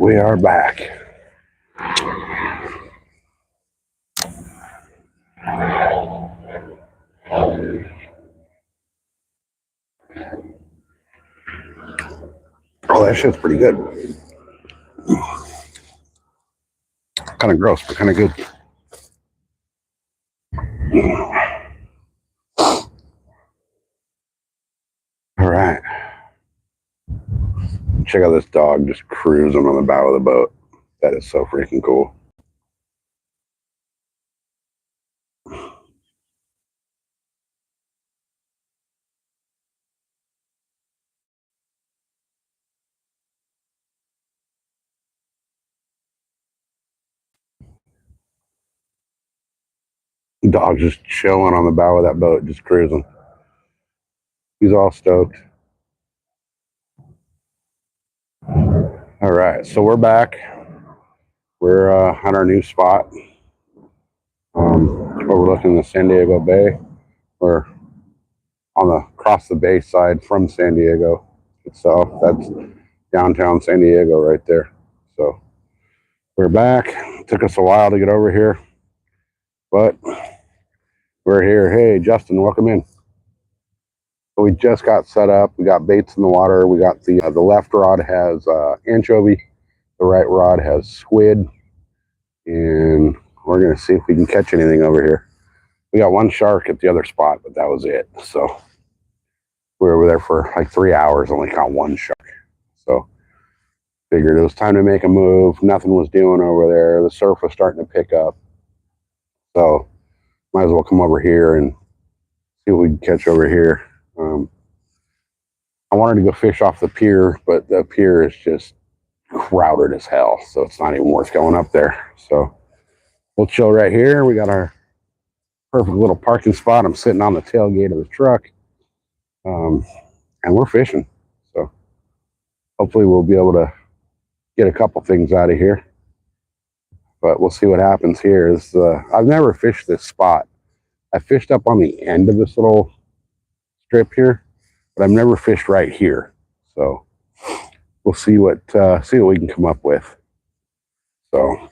We are back. Oh, that shit's pretty good. Kind of gross, but kind of good. All right. Check out this dog just cruising on the bow of the boat. That is so freaking cool. Dog just chilling on the bow of that boat, just cruising. He's all stoked. All right, so we're back. We're on our new spot, overlooking the San Diego Bay. We're on the across the bay side from San Diego itself. That's downtown San Diego right there. So we're back. It took us a while to get over here, but we're here. Hey, Justin, welcome in. So we just got set up. We got baits in the water. We got the left rod has anchovy. The right rod has squid. And we're going to see if we can catch anything over here. We got one shark at the other spot, but that was it. So we were there for like 3 hours, only caught one shark. So figured it was time to make a move. Nothing was doing over there. The surf was starting to pick up. So might as well come over here and see what we can catch over here. I wanted to go fish off the pier, but the pier is just crowded as hell, so it's not even worth going up there. So we'll chill right here. We got our perfect little parking spot. I'm sitting on the tailgate of the truck, and we're fishing. So hopefully we'll be able to get a couple things out of here, but we'll see what happens here. I've never fished this spot. I fished up on the end of this little strip here, but I've never fished right here. So we'll see what we can come up with. So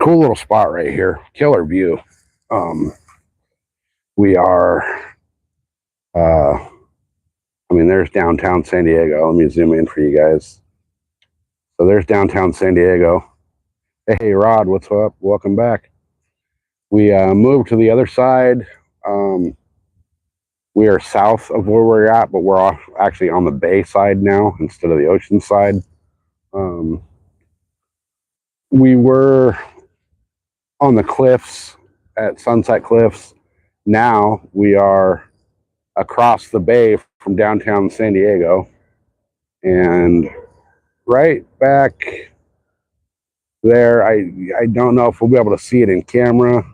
cool little spot right here. Killer view. We are there's downtown San Diego. Let me zoom in for you guys. So there's downtown San Diego. Hey Rod, what's up? Welcome back. We moved to the other side. We are south of where we're at, but we're actually on the bay side now instead of the ocean side. We were on the cliffs at Sunset Cliffs. Now we are across the bay from downtown San Diego. And right back there, I don't know if we'll be able to see it in camera,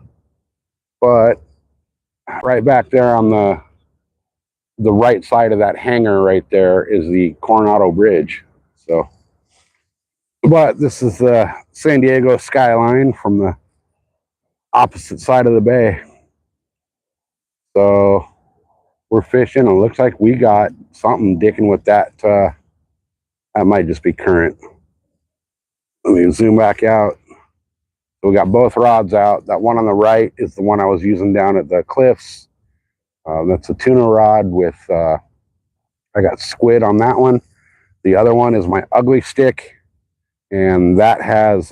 but right back there on the right side of that hangar right there is the Coronado Bridge. So, but this is the San Diego skyline from the opposite side of the bay. So we're fishing. It looks like we got something dicking with that. That might just be current. Let me zoom back out. So we got both rods out. That one on the right is the one I was using down at the cliffs. That's a tuna rod with, I got squid on that one. The other one is my ugly stick, and that has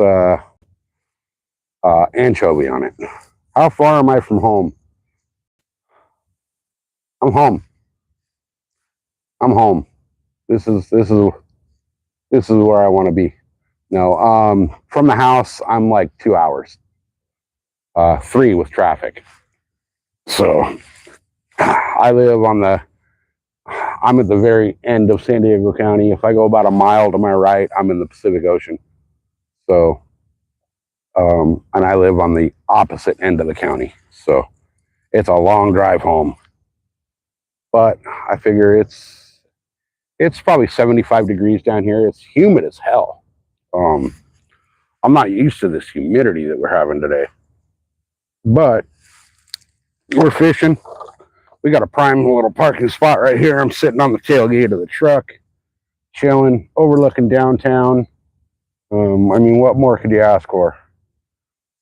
anchovy on it. How far am I from home? I'm home. I'm home. This is where I want to be. No, from the house, I'm like 2 hours. 3 with traffic. So I live I'm at the very end of San Diego County. If I go about a mile to my right, I'm in the Pacific Ocean. So, and I live on the opposite end of the county. So it's a long drive home. But I figure it's probably 75 degrees down here. It's humid as hell. I'm not used to this humidity that we're having today. But we're fishing. We got a prime little parking spot right here. I'm sitting on the tailgate of the truck, chilling, overlooking downtown. I mean, what more could you ask for?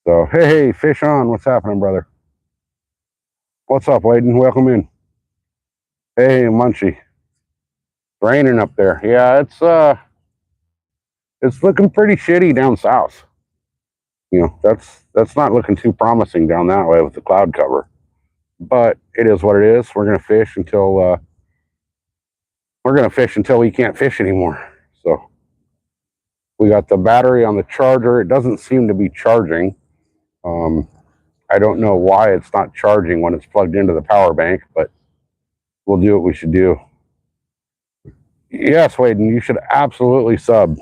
So, hey, Fish On, what's happening, brother? What's up, Layden? Welcome in. Hey, Munchie. It's raining up there. Yeah, it's looking pretty shitty down south. You know, that's not looking too promising down that way with the cloud cover. But it is what it is. We're gonna fish until we can't fish anymore. So we got the battery on the charger. It doesn't seem to be charging. I don't know why it's not charging when it's plugged into the power bank, but we'll do what we should do. Yes, Waden, you should absolutely sub.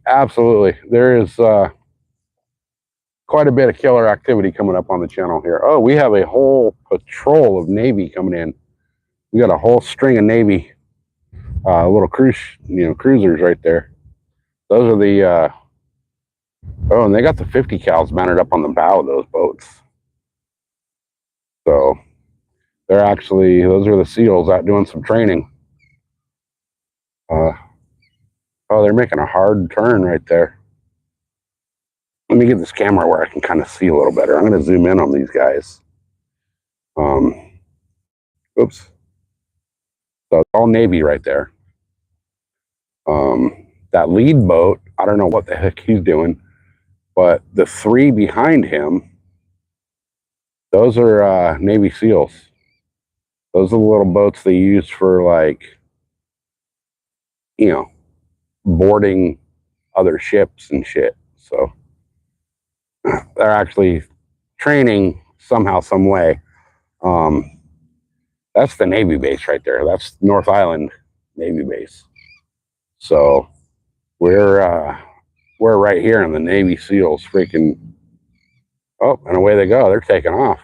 Absolutely. There is quite a bit of killer activity coming up on the channel here. Oh, we have a whole patrol of Navy coming in. We got a whole string of Navy little cruisers right there. Those are the oh, and they got the 50 cals mounted up on the bow of those boats. So they're actually, those are the SEALs out doing some training. Oh, they're making a hard turn right there. Let me get this camera where I can kind of see a little better. I'm going to zoom in on these guys. Oops. So it's all Navy right there. That lead boat, I don't know what the heck he's doing, but the three behind him, those are Navy SEALs. Those are the little boats they use for, like, you know, boarding other ships and shit. So they're actually training somehow, some way. That's the Navy base right there. That's North Island Navy base. So we're right here in the Navy SEALs freaking. Oh, and away they go. They're taking off.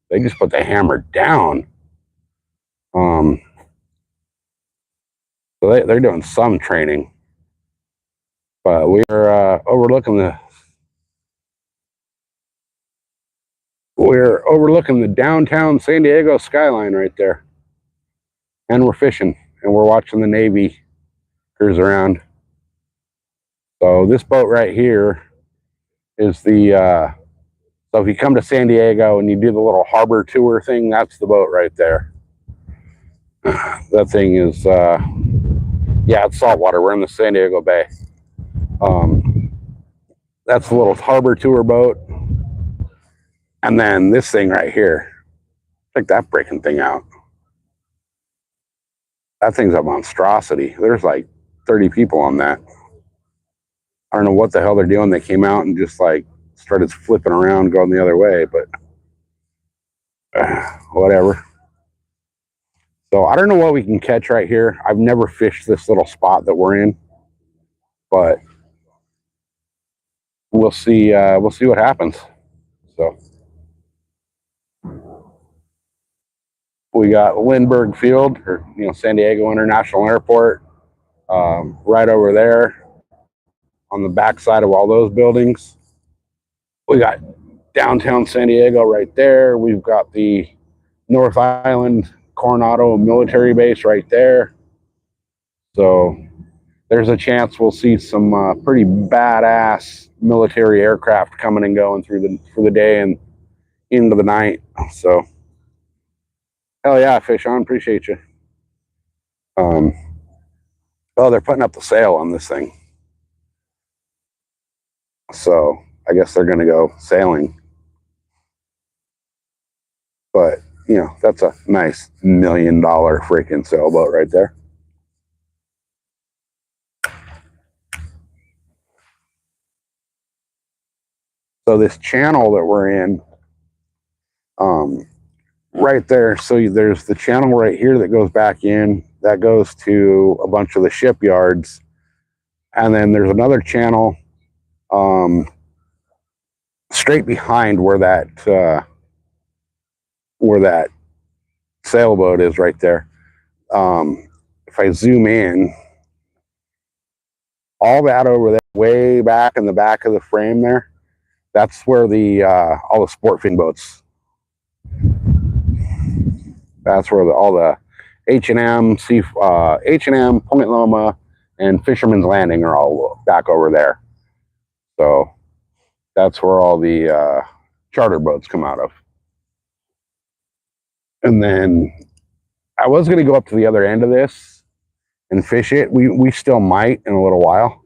They just put the hammer down. So they're doing some training, but we're overlooking the downtown San Diego skyline right there, and we're fishing and we're watching the Navy cruise around. So this boat right here is the so if you come to San Diego and you do the little harbor tour thing, that's the boat right there. That thing is yeah, it's saltwater. We're in the San Diego Bay. That's the little harbor tour boat. And then this thing right here, check that breaking thing out. That thing's a monstrosity. There's like 30 people on that. I don't know what the hell they're doing. They came out and just like started flipping around, going the other way, but whatever. So I don't know what we can catch right here. I've never fished this little spot that we're in, but we'll see. We'll see what happens. So we got Lindbergh Field, or San Diego International Airport, right over there on the backside of all those buildings. We got downtown San Diego right there. We've got the North Island Coronado military base right there. So there's a chance we'll see some pretty badass military aircraft coming and going through the day and into the night. So hell yeah, Fish On, appreciate you. Oh, they're putting up the sail on this thing. So I guess they're gonna go sailing. But that's a nice $1 million freaking sailboat right there. So this channel that we're in, right there, so there's the channel right here that goes back in, that goes to a bunch of the shipyards, and then there's another channel straight behind where that sailboat is right there. If I zoom in, all that over there, way back in the back of the frame there, that's where all the sport fin boats. That's where all the H&M, Point Loma, and Fisherman's Landing are all back over there. So that's where all the charter boats come out of. And then I was going to go up to the other end of this and fish it. We still might in a little while.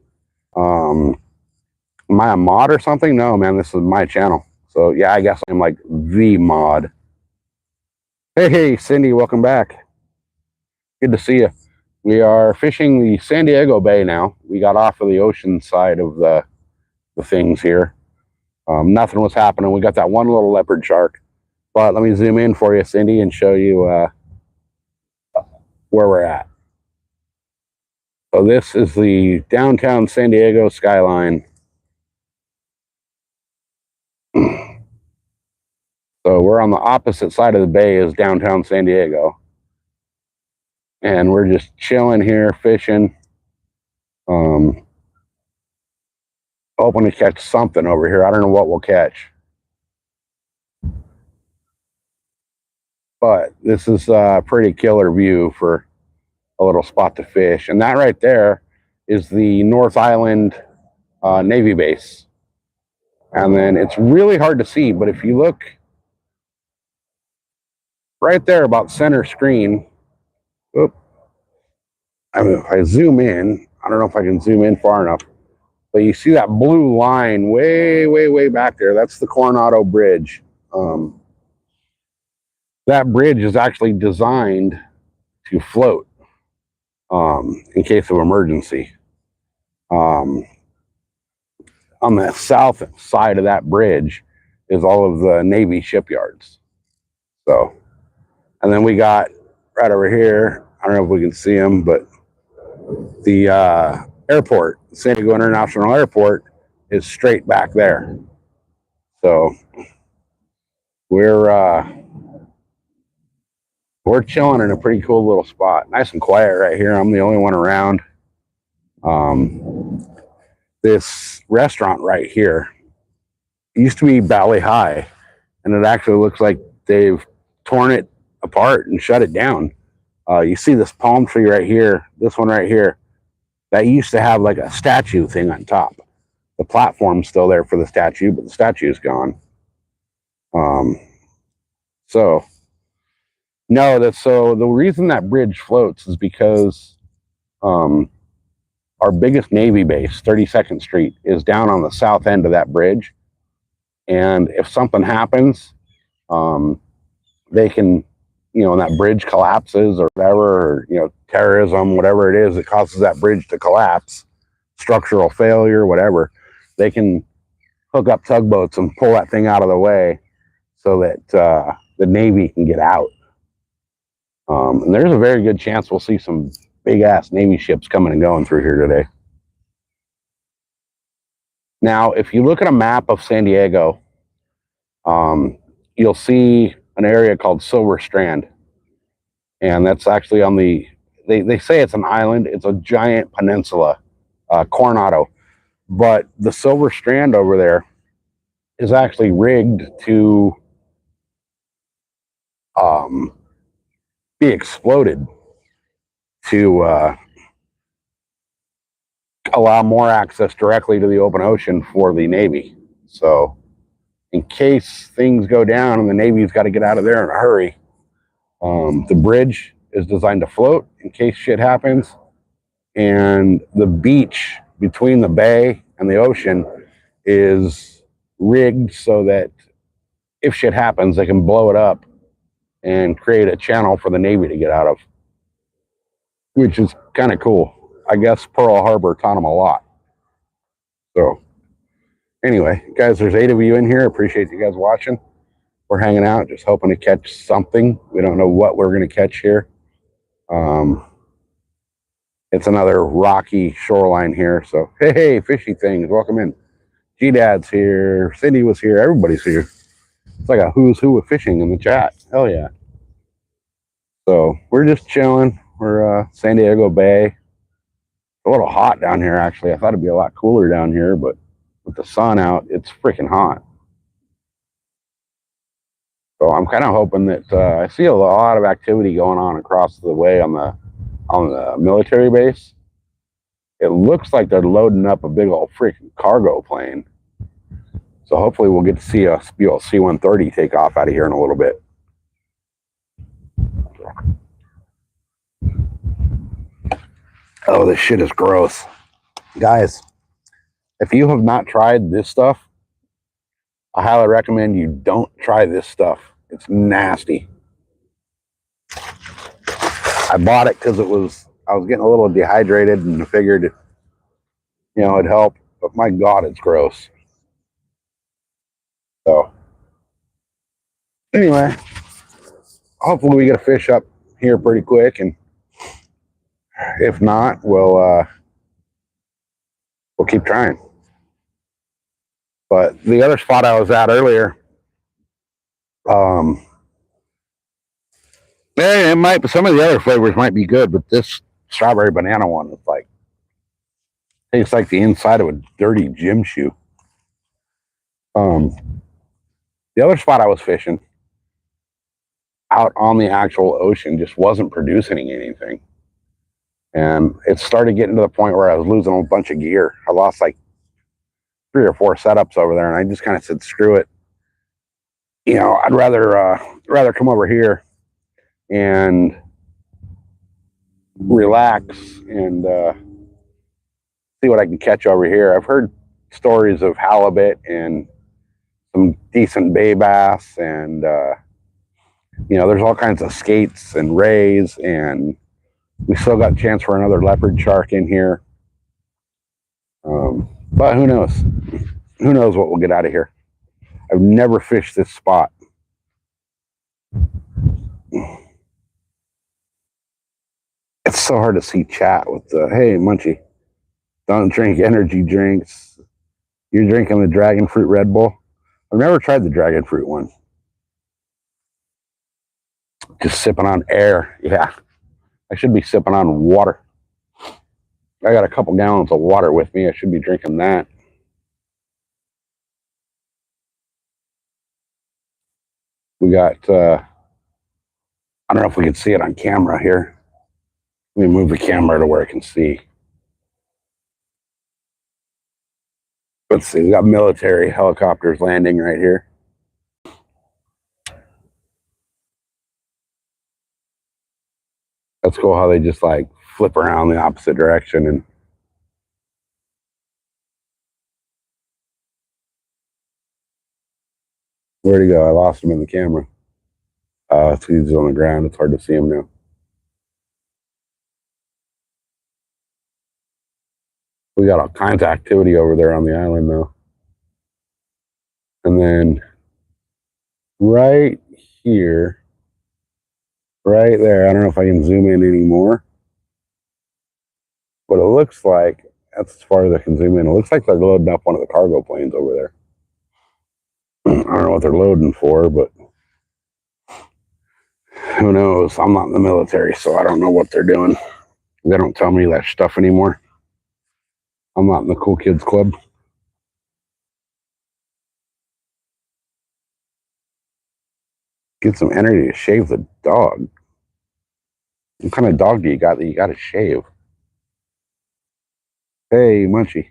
Am I a mod or something? No, man, this is my channel. So yeah, I guess I'm like the mod. Hey, Cindy, welcome back. Good to see you. We are fishing the San Diego Bay now. We got off of the ocean side of the things here. Nothing was happening. We got that one little leopard shark. But let me zoom in for you, Cindy, and show you where we're at. So this is the downtown San Diego skyline. So we're on the opposite side of the bay as downtown San Diego. And we're just chilling here, fishing. Hoping to catch something over here. I don't know what we'll catch. But this is a pretty killer view for a little spot to fish. And that right there is the North Island Navy base. And then it's really hard to see, but if you look right there about center screen, if I zoom in, I don't know if I can zoom in far enough, but you see that blue line way back there. That's the Coronado Bridge. That bridge is actually designed to float in case of emergency. On the south side of that bridge is all of the Navy shipyards. So, and then we got right over here, I don't know if we can see them, but the airport, San Diego International Airport, is straight back there. So we're chilling in a pretty cool little spot. Nice and quiet right here. I'm the only one around. This restaurant right here used to be Bali High, and it actually looks like they've torn it apart and shut it down. You see this palm tree right here, this one right here, that used to have like a statue thing on top. The platform's still there for the statue, but the statue's gone. So the reason that bridge floats is because our biggest Navy base, 32nd Street, is down on the south end of that bridge. And if something happens, they can, when that bridge collapses or whatever, or, terrorism, whatever it is that causes that bridge to collapse, structural failure, whatever, they can hook up tugboats and pull that thing out of the way so that the Navy can get out. And there's a very good chance we'll see some big-ass Navy ships coming and going through here today. Now, if you look at a map of San Diego, you'll see an area called Silver Strand. And that's actually on the, they say it's an island. It's a giant peninsula, Coronado. But the Silver Strand over there is actually rigged to be exploded to allow more access directly to the open ocean for the Navy. So in case things go down and the Navy's got to get out of there in a hurry, the bridge is designed to float in case shit happens. And the beach between the bay and the ocean is rigged so that if shit happens, they can blow it up and create a channel for the Navy to get out of, which is kind of cool. I guess Pearl Harbor taught them a lot. So anyway, guys, there's 8 of you in here. Appreciate you guys watching. We're hanging out, just hoping to catch something. We don't know what we're going to catch here. It's another rocky shoreline here. So, hey, fishy things, welcome in. G-Dad's here. Cindy was here. Everybody's here. It's like a who's who of fishing in the chat. Hell yeah. So we're just chilling. We're San Diego Bay. It's a little hot down here, actually. I thought it'd be a lot cooler down here, but with the sun out, it's freaking hot. So I'm kind of hoping that I see a lot of activity going on across the way on the military base. it looks like they're loading up a big old freaking cargo plane. So hopefully we'll get to see a Spiel C-130 take off out of here in a little bit. Oh, this shit is gross. Guys, if you have not tried this stuff, I highly recommend you don't try this stuff. It's nasty. I bought it because I was getting a little dehydrated and figured, you know, it'd help. But my God, it's gross. So, anyway, hopefully we get a fish up here pretty quick, and if not, we'll keep trying. But the other spot I was at earlier, it might, some of the other flavors might be good, but this strawberry banana one is like, tastes like the inside of a dirty gym shoe. The other spot I was fishing out on the actual ocean just wasn't producing anything. And it started getting to the point where I was losing a bunch of gear. I lost like 3 or 4 setups over there, and I just kind of said, screw it. You know, I'd rather come over here and relax and see what I can catch over here. I've heard stories of halibut and some decent bay bass, and you know, there's all kinds of skates and rays, and we still got a chance for another leopard shark in here. But who knows? Who knows what we'll get out of here? I've never fished this spot. It's so hard to see chat with the, hey, Munchie, don't drink energy drinks. You're drinking the dragon fruit Red Bull. I've never tried the dragon fruit one. Just sipping on air. Yeah, I should be sipping on water. I got a couple gallons of water with me. I should be drinking that. We got, I don't know if we can see it on camera here. Let me move the camera to where I can see. Let's see, we got military helicopters landing right here. That's cool how they just like flip around the opposite direction. And where'd he go? I lost him in the camera. He's on the ground. It's hard to see him now. We got all kinds of activity over there on the island though. And then right here, right there, I don't know if I can zoom in anymore, but it looks like, that's as far as I can zoom in, it looks like they're loading up one of the cargo planes over there. I don't know what they're loading for, but who knows? I'm not in the military, so I don't know what they're doing. They don't tell me that stuff anymore. I'm not in the cool kids club. Get some energy to shave the dog. What kind of dog do you got that you got to shave? Hey, Munchie.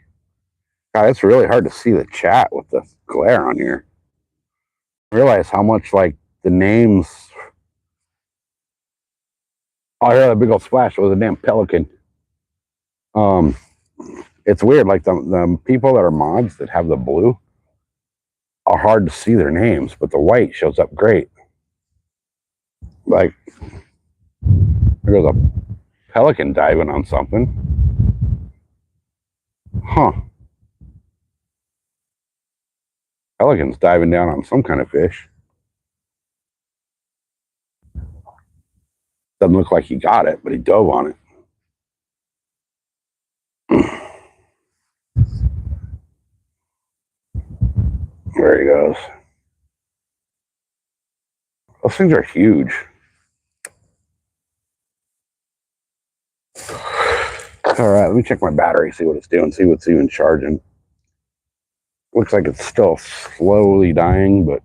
God, it's really hard to see the chat with the glare on here. I realize how much like the names. Oh, I heard a big old splash. It was a damn pelican. It's weird. Like the people that are mods that have the blue are hard to see their names, but the white shows up great. Like there goes a pelican diving on something. Huh. Pelican's diving down on some kind of fish. Doesn't look like he got it, but he dove on it. There he goes. Those things are huge. All right, let me check my battery, see what it's doing, see what's even charging. Looks like it's still slowly dying, but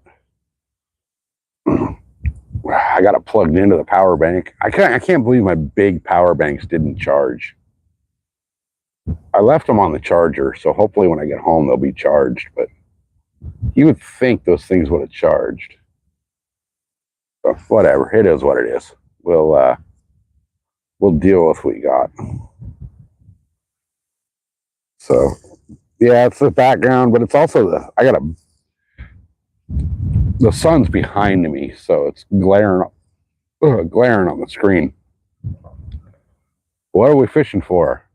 I got it plugged into the power bank. I can't believe my big power banks didn't charge. I left them on the charger, so hopefully when I get home they'll be charged, but you would think those things would have charged. So whatever, it is what it is. We'll deal with what we got. So yeah, it's the background, but it's also the sun's behind me, so it's glaring on the screen. What are we fishing for?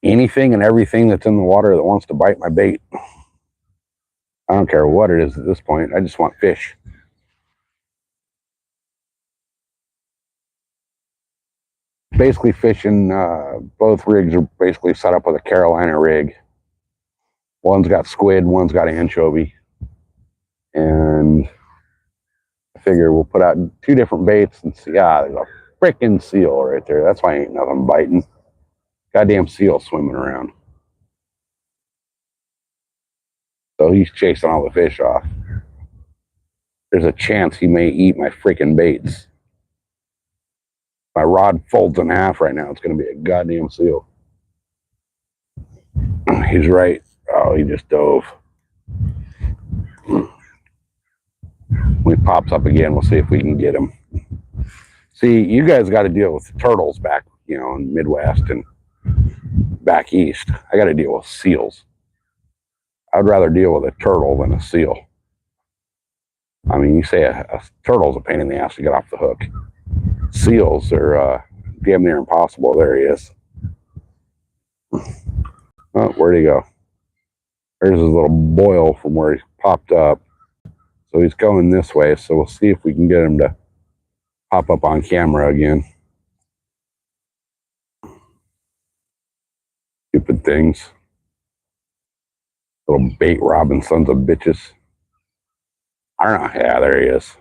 Anything and everything that's in the water that wants to bite my bait. I don't care what it is at this point. I just want fish. Basically fishing, both rigs are basically set up with a Carolina rig. One's got squid, one's got anchovy. And I figure we'll put out 2 different baits and see. There's a freaking seal right there. That's why ain't nothing biting. Goddamn seal swimming around. So he's chasing all the fish off. There's a chance he may eat my freaking baits. My rod folds in half right now. It's going to be a goddamn seal. He's right. Oh, he just dove. When he pops up again, we'll see if we can get him. See, you guys got to deal with turtles back, in Midwest and back east. I got to deal with seals. I'd rather deal with a turtle than a seal. I mean, you say a turtle's a pain in the ass to get off the hook. Seals are damn near impossible. There he is. Oh, where'd he go? There's his little boil from where he popped up. So he's going this way, so we'll see if we can get him to pop up on camera again. Stupid things. Little bait robbing sons of bitches. I don't know. Yeah, there he is.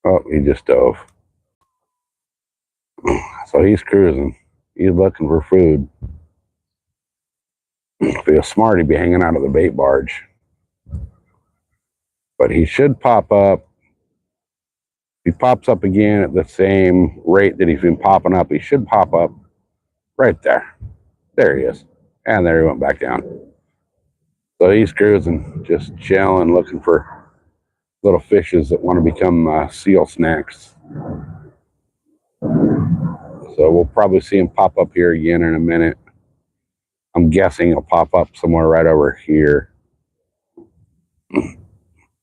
Oh, he just dove. So he's cruising. He's looking for food. If he was smart, he'd be hanging out of the bait barge. But he should pop up. If he pops up again at the same rate that he's been popping up, he should pop up right there. There he is. And there he went back down. So he's cruising, just chilling, looking for little fishes that want to become seal snacks. So we'll probably see him pop up here again in a minute. I'm guessing he'll pop up somewhere right over here.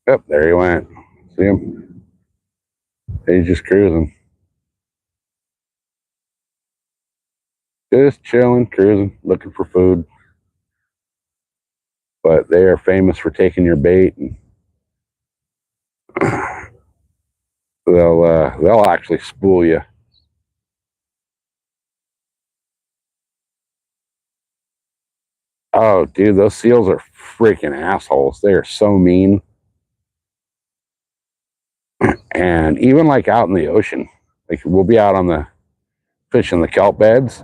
Yep, there he went. See him? He's just cruising. Just chilling, cruising, looking for food. But they are famous for taking your bait, and they'll actually spool you. Oh, dude, those seals are freaking assholes. They are so mean. And even like out in the ocean, like we'll be out on the fishing the kelp beds,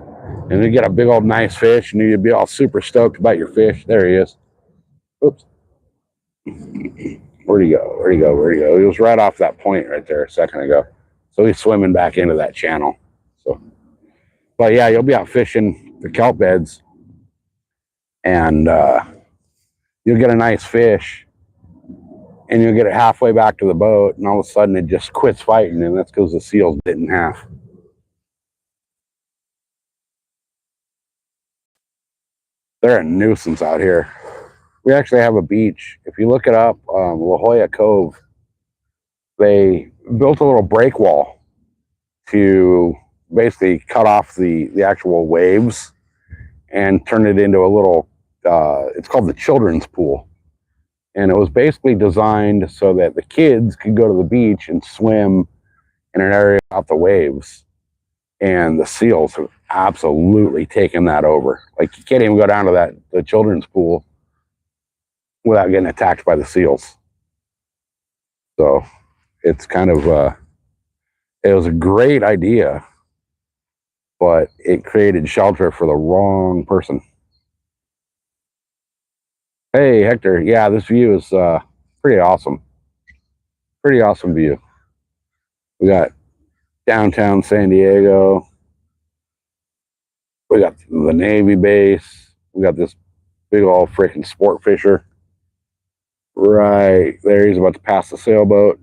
and you get a big old nice fish, and you'd be all super stoked about your fish. There he is. Oops. Where'd he go? Where'd he go? Where'd he go? He was right off that point right there a second ago. So he's swimming back into that channel. So, but yeah, you'll be out fishing the kelp beds, and you'll get a nice fish, and you'll get it halfway back to the boat, and all of a sudden it just quits fighting, and that's because the seal's bit in half. They're a nuisance out here. We actually have a beach. If you look it up, La Jolla Cove, they built a little break wall to basically cut off the actual waves and turn it into a little, it's called the children's pool. And it was basically designed so that the kids could go to the beach and swim in an area without the waves. And the seals have absolutely taken that over. Like, you can't even go down to the children's pool without getting attacked by the seals. So it's kind of, it was a great idea, but it created shelter for the wrong person. Hey, Hector. Yeah, this view is pretty awesome. Pretty awesome view. We got downtown San Diego. We got the Navy base. We got this big old freaking sport fisher right there. He's about to pass the sailboat.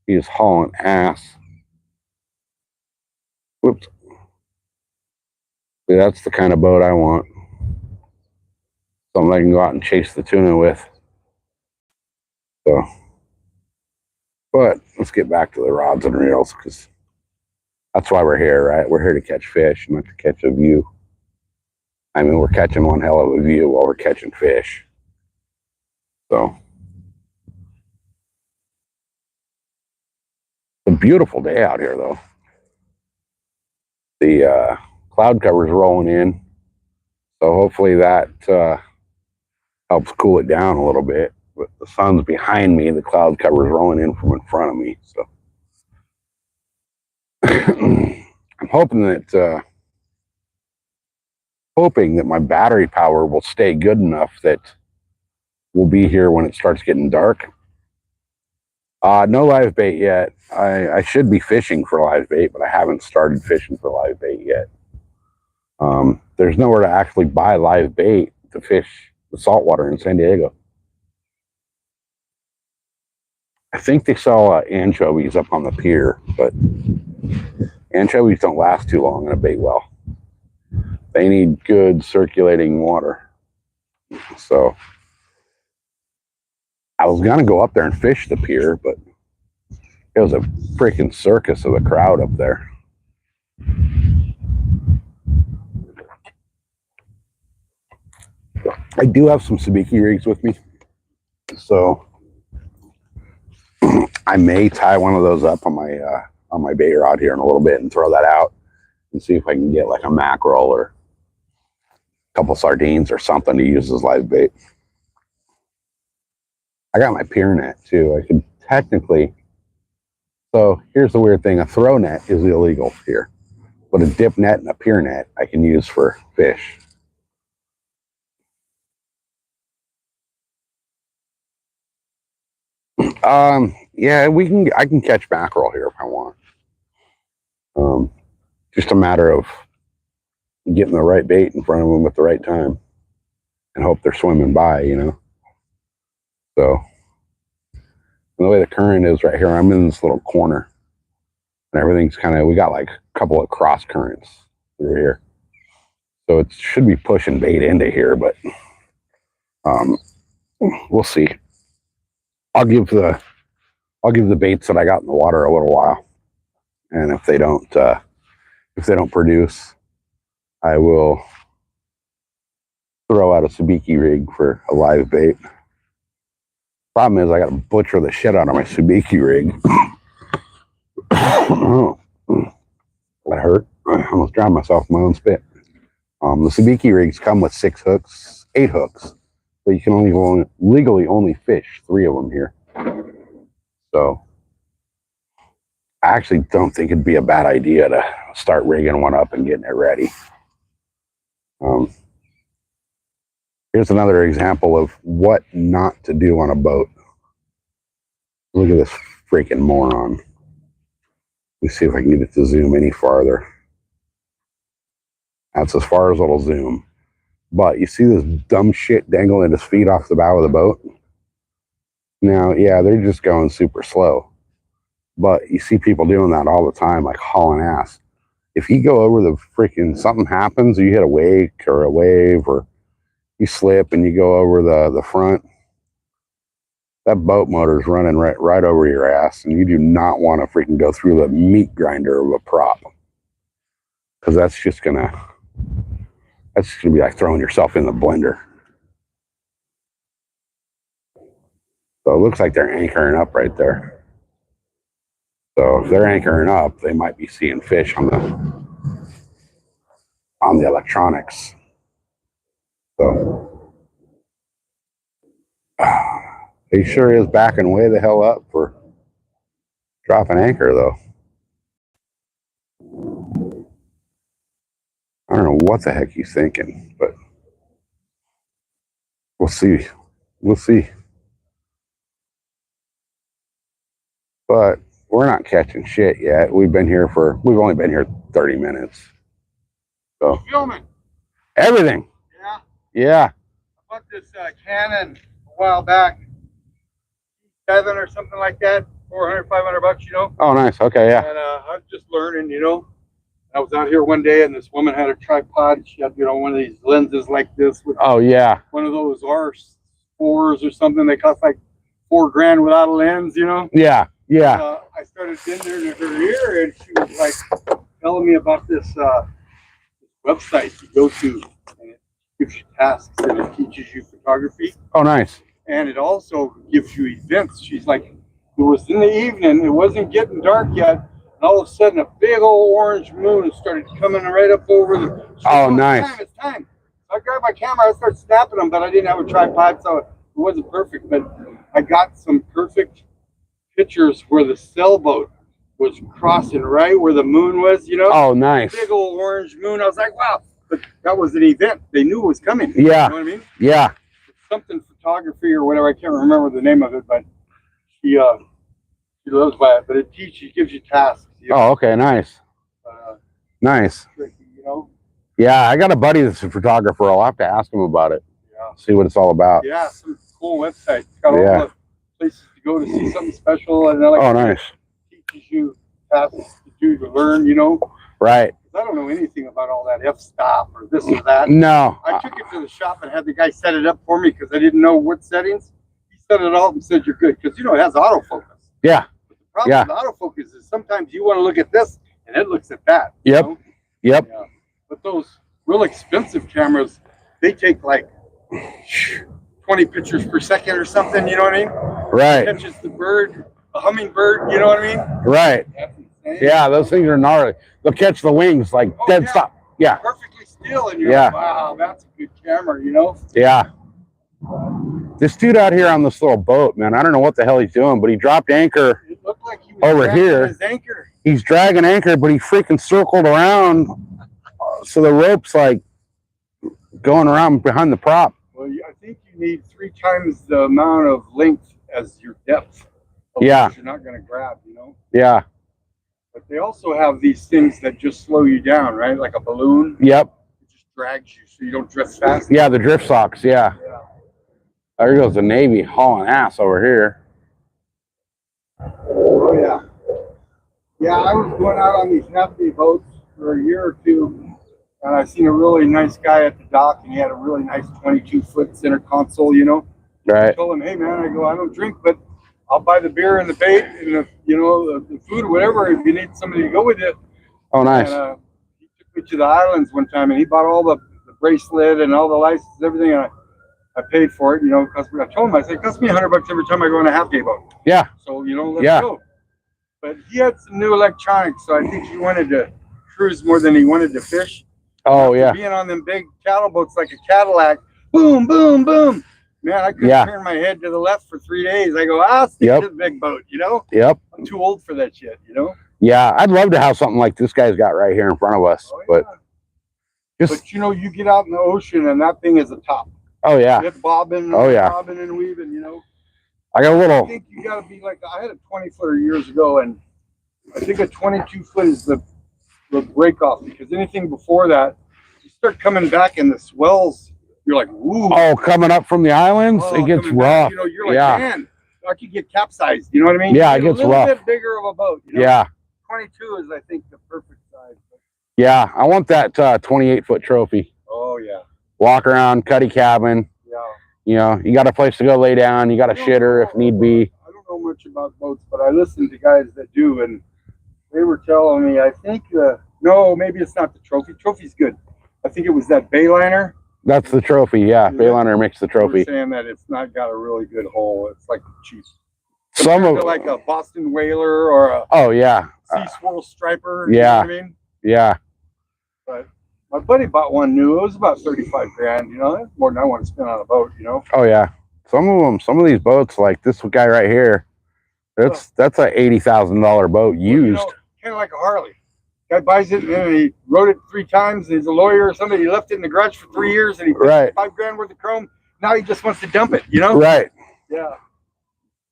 He's hauling ass. Whoops. See, that's the kind of boat I want. Something I can go out and chase the tuna with. So, but let's get back to the rods and reels, because that's why we're here, right? We're here to catch fish, not to catch a view. I mean, we're catching one hell of a view while we're catching fish. So, it's a beautiful day out here, though. The cloud cover's rolling in, so hopefully that helps cool it down a little bit. But the sun's behind me, the cloud cover's rolling in from in front of me. So I'm hoping that my battery power will stay good enough that we'll be here when it starts getting dark. No live bait yet. I should be fishing for live bait, but I haven't started fishing for live bait yet. There's nowhere to actually buy live bait to fish the saltwater in San Diego. I think they sell anchovies up on the pier, but anchovies don't last too long in a bait well. They need good circulating water. So I was going to go up there and fish the pier, but it was a freaking circus of a crowd up there. I do have some sabiki rigs with me, so I may tie one of those up on my bait rod here in a little bit and throw that out and see if I can get like a mackerel or a couple sardines or something to use as live bait. I got my pier net too. I could technically. So here's the weird thing: a throw net is illegal here, but a dip net and a pier net I can use for fish. Yeah, I can catch mackerel here if I want. Just a matter of getting the right bait in front of them at the right time and hope they're swimming by, you know. So the way the current is right here, I'm in this little corner and everything's we got like a couple of cross currents through here. So it should be pushing bait into here, but we'll see. I'll give the baits that I got in the water a little while, and if they don't produce, I will throw out a sabiki rig for a live bait. Problem is, I got to butcher the shit out of my sabiki rig. Oh, that hurt. I almost drowned myself in my own spit. The sabiki rigs come with 8 hooks, but you can legally only fish 3 of them here. So I actually don't think it'd be a bad idea to start rigging one up and getting it ready. Here's another example of what not to do on a boat. Look at this freaking moron. Let me see if I can get it to zoom any farther. That's as far as it'll zoom. But you see this dumb shit dangling his feet off the bow of the boat? Now, yeah, they're just going super slow. But you see people doing that all the time, like hauling ass. If you go over the freaking, something happens, or you hit a wake or a wave, or you slip and you go over the front, that boat motor's running right over your ass, and you do not want to freaking go through the meat grinder of a prop, because that's just gonna be like throwing yourself in the blender. So it looks like they're anchoring up right there. So if they're anchoring up, they might be seeing fish on the electronics. So he sure is backing way the hell up for dropping anchor, though. I don't know what the heck he's thinking, but we'll see. We'll see. But we're not catching shit yet. We've only been here 30 minutes. So Filming. everything. Yeah. Yeah. I bought this Canon a while back, 7 or something like that, 400, $500, you know. Oh, nice. Okay. Yeah. And I was just learning, you know. I was out here one day, and this woman had a tripod. She had, you know, one of these lenses like this with Oh, yeah. one of those R4s or something. They cost like $4,000 without a lens, you know. Yeah. Yeah. I started in there to her ear, and she was like telling me about this website you go to, and it gives you tasks and it teaches you photography, Oh, nice. and it also gives you events. She's like, it was in the evening, it wasn't getting dark yet, and all of a sudden a big old orange moon started coming right up over the. Oh, nice. It's time. So I grabbed my camera, I started snapping them, but I didn't have a tripod, so it wasn't perfect. But I got some perfect pictures where the sailboat was crossing right where the moon was, you know. Oh, nice. Big old orange moon. I was like, wow. But that was an event. They knew it was coming. Yeah. You know what I mean? Yeah. Something photography or whatever. I can't remember the name of it, but she loves by it. But it gives you tasks. You know? Oh, okay. Nice. Nice. You know? Yeah. I got a buddy that's a photographer. I'll have to ask him about it. Yeah. See what it's all about. Yeah. Some cool website. It's got all Yeah. the places to go to see something special. And like, Oh, nice. teaches you tasks to do to learn, you know. Right. I don't know anything about all that f-stop or this or that. No. I took it to the shop and had the guy set it up for me because I didn't know what settings. He set it all up and said you're good because, you know, it has autofocus. Yeah. But the problem with autofocus is sometimes you want to look at this and it looks at that. Yep. You know? Yep. Yeah. But those real expensive cameras, they take like 20 pictures per second or something, you know what I mean? Right. It catches the bird, a hummingbird, you know what I mean? Right. That's insane. Yeah, those things are gnarly. They'll catch the wings like dead yeah. stop. Yeah. Perfectly still, and you're Yeah. like, wow, that's a good camera, you know? Yeah. This dude out here on this little boat, man, I don't know what the hell he's doing, but he dropped anchor. It looked like he was Over dragging here. his anchor. He's dragging anchor, but he freaking circled around. So the rope's like going around behind the prop. Well, I think you need 3 times the amount of length as your depth. Yeah. You're not going to grab, you know? Yeah. But they also have these things that just slow you down, right? Like a balloon. Yep. It just drags you so you don't drift fast. Yeah, the drift socks. Yeah. Yeah. There goes the Navy hauling ass over here. Oh, yeah. Yeah, I was going out on these hefty boats for a year or two, and I seen a really nice guy at the dock, and he had a really nice 22-foot center console, you know? I Right. told him, hey, man, I go, I don't drink, but I'll buy the beer and the bait and the, you know, the food or whatever if you need somebody to go with it. Oh, nice. And he took me to the islands one time, and he bought all the bracelet and all the licenses, everything, and I paid for it, you know, because I told him, I said, it costs me $100 every time I go on a half-day boat. Yeah. So, you know, let's Yeah. go. But he had some new electronics, so I think he wanted to cruise more than he wanted to fish. Oh, After yeah. Being on them big cattle boats like a Cadillac, boom, boom, boom. Man, I couldn't Yeah. turn my head to the left for 3 days. I go, I'll stick Yep. to the big boat, you know? Yep. I'm too old for that shit, you know? Yeah. I'd love to have something like this guy's got right here in front of us. Oh, But yeah. just, But you know, you get out in the ocean and that thing is a top. oh, yeah. It's bobbing, Oh, yeah. bobbing and weaving, you know? I got a I little, think you got to be like, I had a 20-footer years ago, and I think a 22-foot is the break off, because anything before that, you start coming back and the swells, you're like, ooh. oh, coming up from the islands, Oh, it gets coming back, rough. you know, you're like, Yeah. man, I could get capsized. You know what I mean? Yeah, You it get gets a little rough. bit bigger of a boat. You know? Yeah. 22 is, I think, the perfect size. Yeah. I want that 28-foot trophy. Oh, yeah. Walk around, cuddy cabin. Yeah. You know, you got a place to go lay down. You got a shitter if need be. I don't know much about boats, but I listen to guys that do, and they were telling me, I think, no, maybe it's not the trophy. Trophy's good. I think it was that Bayliner. That's the trophy. Yeah. Bayliner makes the They were trophy. saying that it's not got a really good hull. It's like cheap. Some Compared of to like a Boston Whaler or a Oh, yeah. Sea Swirl Striper. yeah. You know what I mean? Yeah. But my buddy bought one new. It was about 35 grand. You know, that's more than I want to spend on a boat. You know. Oh, yeah. Some of these boats, like this guy right here, that's a $80,000 boat used. Kind of like a Harley. Guy buys it and he rode it 3 times. He's a lawyer or something. He left it in the garage for 3 years and he paid Right. 5 grand worth of chrome. Now he just wants to dump it. You know. Right. Yeah.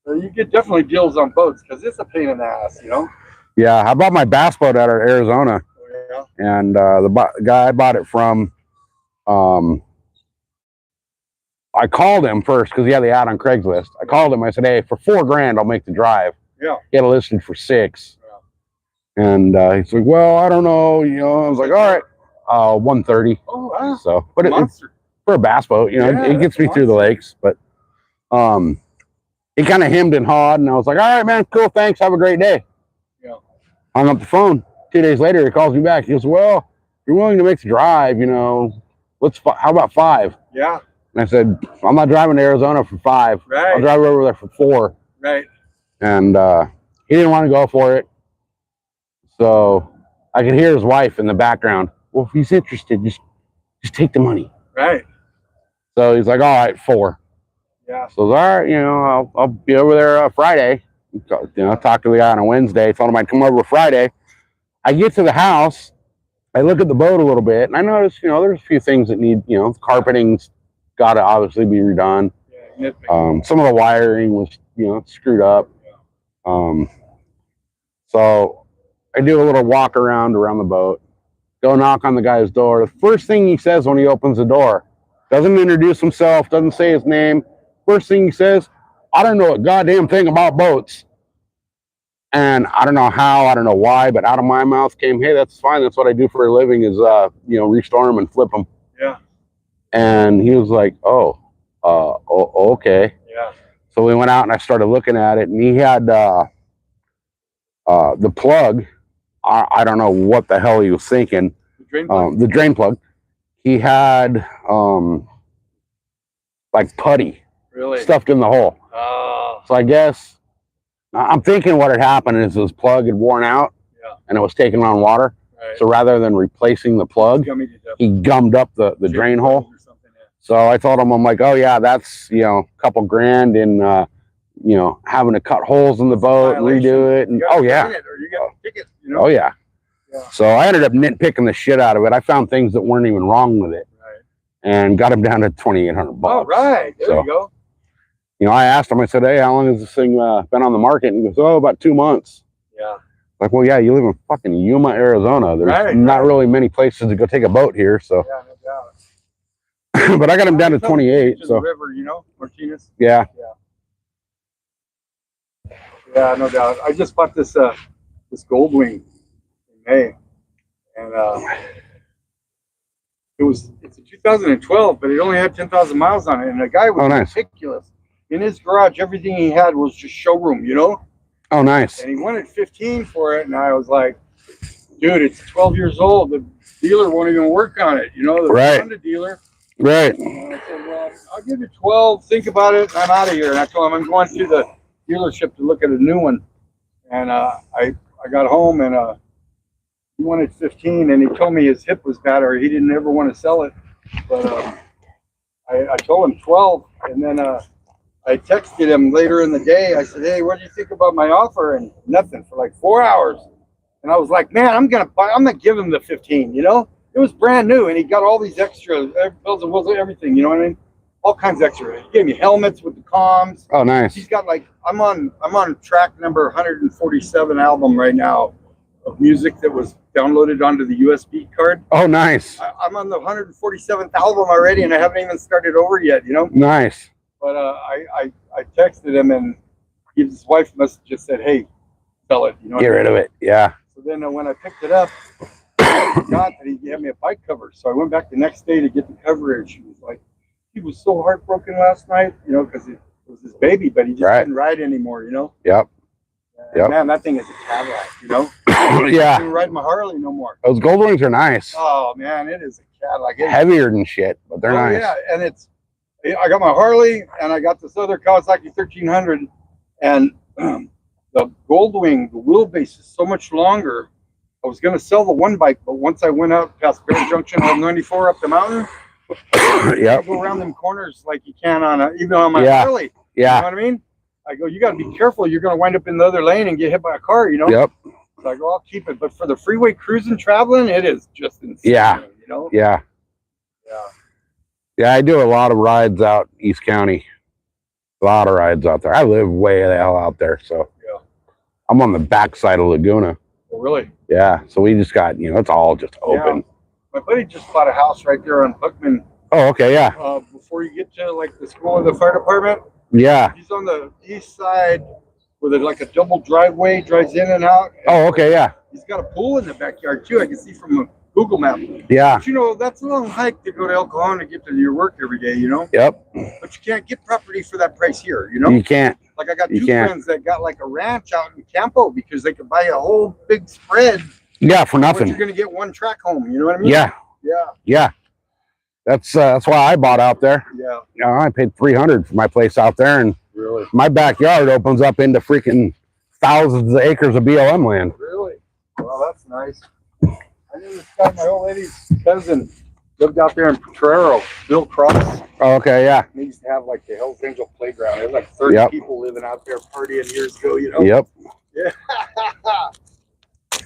So you get definitely deals on boats because it's a pain in the ass. You know. Yeah. I bought my bass boat out of Arizona. Oh, Yeah. And the guy I bought it from, I called him first because he had the ad on Craigslist. I called him. I said, "Hey, for $4,000, I'll make the drive." Yeah. He had it listed for $6,000. And he's like, "Well, I don't know." I was like, "All right, 130." Oh, wow. So, but it's Monster. for a bass boat, Yeah, it gets that's me through the monster. lakes. But he kind of hemmed and hawed, and I was like, "All right, man, cool, thanks, have a great day." Yeah. Hung up the phone. 2 days later, he calls me back. He goes, "Well, if you're willing to make the drive, how about 5?" Yeah. And I said, "I'm not driving to Arizona for 5. Right. I'll drive over there for 4." Right. And he didn't want to go for it. So I could hear his wife in the background. "Well, if he's interested, just take the money." Right. So he's like, "All right, 4." Yeah. So all right, I'll be over there Friday. Talk to the guy on a Wednesday. Told him I'd come over Friday. I get to the house. I look at the boat a little bit, and I notice, there's a few things that need, carpeting's got to obviously be redone. Yeah. Some of the wiring was, screwed up. So I do a little walk around the boat, go knock on the guy's door. The first thing he says when he opens the door, doesn't introduce himself, doesn't say his name. First thing he says, "I don't know a goddamn thing about boats." And I don't know how, I don't know why, but out of my mouth came, "Hey, that's fine. That's what I do for a living is, restore them and flip them." Yeah. And he was like, "Oh, okay." Yeah. So we went out and I started looking at it, and he had the plug. I don't know what the hell he was thinking. The drain plug. He had like putty stuffed in the hole. Oh. So I guess I'm thinking what had happened is his plug had worn out, and it was taking on water. Right. So rather than replacing the plug, he gummed up the drain hole. So I told him, I'm like, "Oh yeah, that's a couple grand in having to cut holes in the boat, redo it, and oh yeah, oh yeah." So I ended up nitpicking the shit out of it. I found things that weren't even wrong with it, and got him down to $2,800. Oh, right, there you go. I asked him. I said, "Hey, how long has this thing been on the market?" And he goes, "Oh, about 2 months." Yeah. Like, well, yeah, you live in fucking Yuma, Arizona. There's not really many places to go take a boat here, so. Yeah, no doubt. But I got him down to 28. So. The river, Martinez. Yeah. Yeah, no doubt. I just bought this Goldwing in May, and it's a 2012, but it only had 10,000 miles on it, and the guy was ridiculous. In his garage, everything he had was just showroom, Oh, nice. And he wanted 15 for it, and I was like, "Dude, it's 12 years old. The dealer won't even work on it, the Honda dealer." Right. And I said, "Well, I'll give you 12. Think about it. I'm out of here." And I told him I'm going to the dealership to look at a new one. And I got home, and he wanted 15, and he told me his hip was bad, or he didn't ever want to sell it. But I told him 12, and then I texted him later in the day. I said, "Hey, what do you think about my offer?" And nothing for like 4 hours. And I was like, "Man, I'm gonna give him the 15. It was brand new, and he got all these extra bells and whistles, everything. You know what I mean? All kinds of extra. He gave me helmets with the comms. Oh, nice. He's got I'm on track number 147 album right now of music that was downloaded onto the USB card. Oh, nice. I'm on the 147th album already, and I haven't even started over yet. Nice. But I texted him, and his wife must have just said, "Hey, sell it." Get rid of it. Yeah. So then when I picked it up, I forgot that he gave me a bike cover. So I went back the next day to get the coverage. He was so heartbroken last night, because it was his baby, but he just couldn't ride anymore, Yep. Man, that thing is a Cadillac, Yeah. I couldn't ride my Harley no more. Those Goldwings are nice. Oh man, it is a Cadillac. Heavier than shit, but they're nice. Yeah, and I got my Harley, and I got this other Kawasaki 1300, and the Goldwing, the wheelbase is so much longer. I was going to sell the one bike, but once I went out past Bear Junction on 94 up the mountain, Yep. go around them corners like you can even on my Harley. Yeah. You know what I mean? I go, "You got to be careful. You're going to wind up in the other lane and get hit by a car, Yep. So I go, "I'll keep it." But for the freeway cruising, traveling, it is just insane. Yeah. Yeah. Yeah, I do a lot of rides out East County. A lot of rides out there. I live way the hell out there, so I'm on the backside of Laguna. Oh, really? Yeah. So we just got, it's all just open. My buddy just bought a house right there on Buckman. Oh, okay. Yeah. Before you get to like the school and the fire department, Yeah. he's on the east side with like a double driveway, drives in and out. Oh, okay. Yeah. He's got a pool in the backyard too. I can see from a Google map. Yeah. But that's a long hike to go to El Cajon to get to your work every day, Yep. But you can't get property for that price here, You can't. Like I got You two can't. friends that got like a ranch out in Campo because they could buy a whole big spread. Yeah, for But nothing. you're gonna get one track home. You know what I mean? Yeah. Yeah. Yeah. That's why I bought out there. Yeah. I paid $300 for my place out there, and Really? my backyard opens up into freaking thousands of acres of BLM land. Really? Well, that's nice. I knew this guy, my old lady's cousin, lived out there in Potrero, Bill Cross. Oh, okay, yeah. They used to have like the Hells Angel playground. There was like 30 Yep. people living out there partying years ago, Yep. Yeah.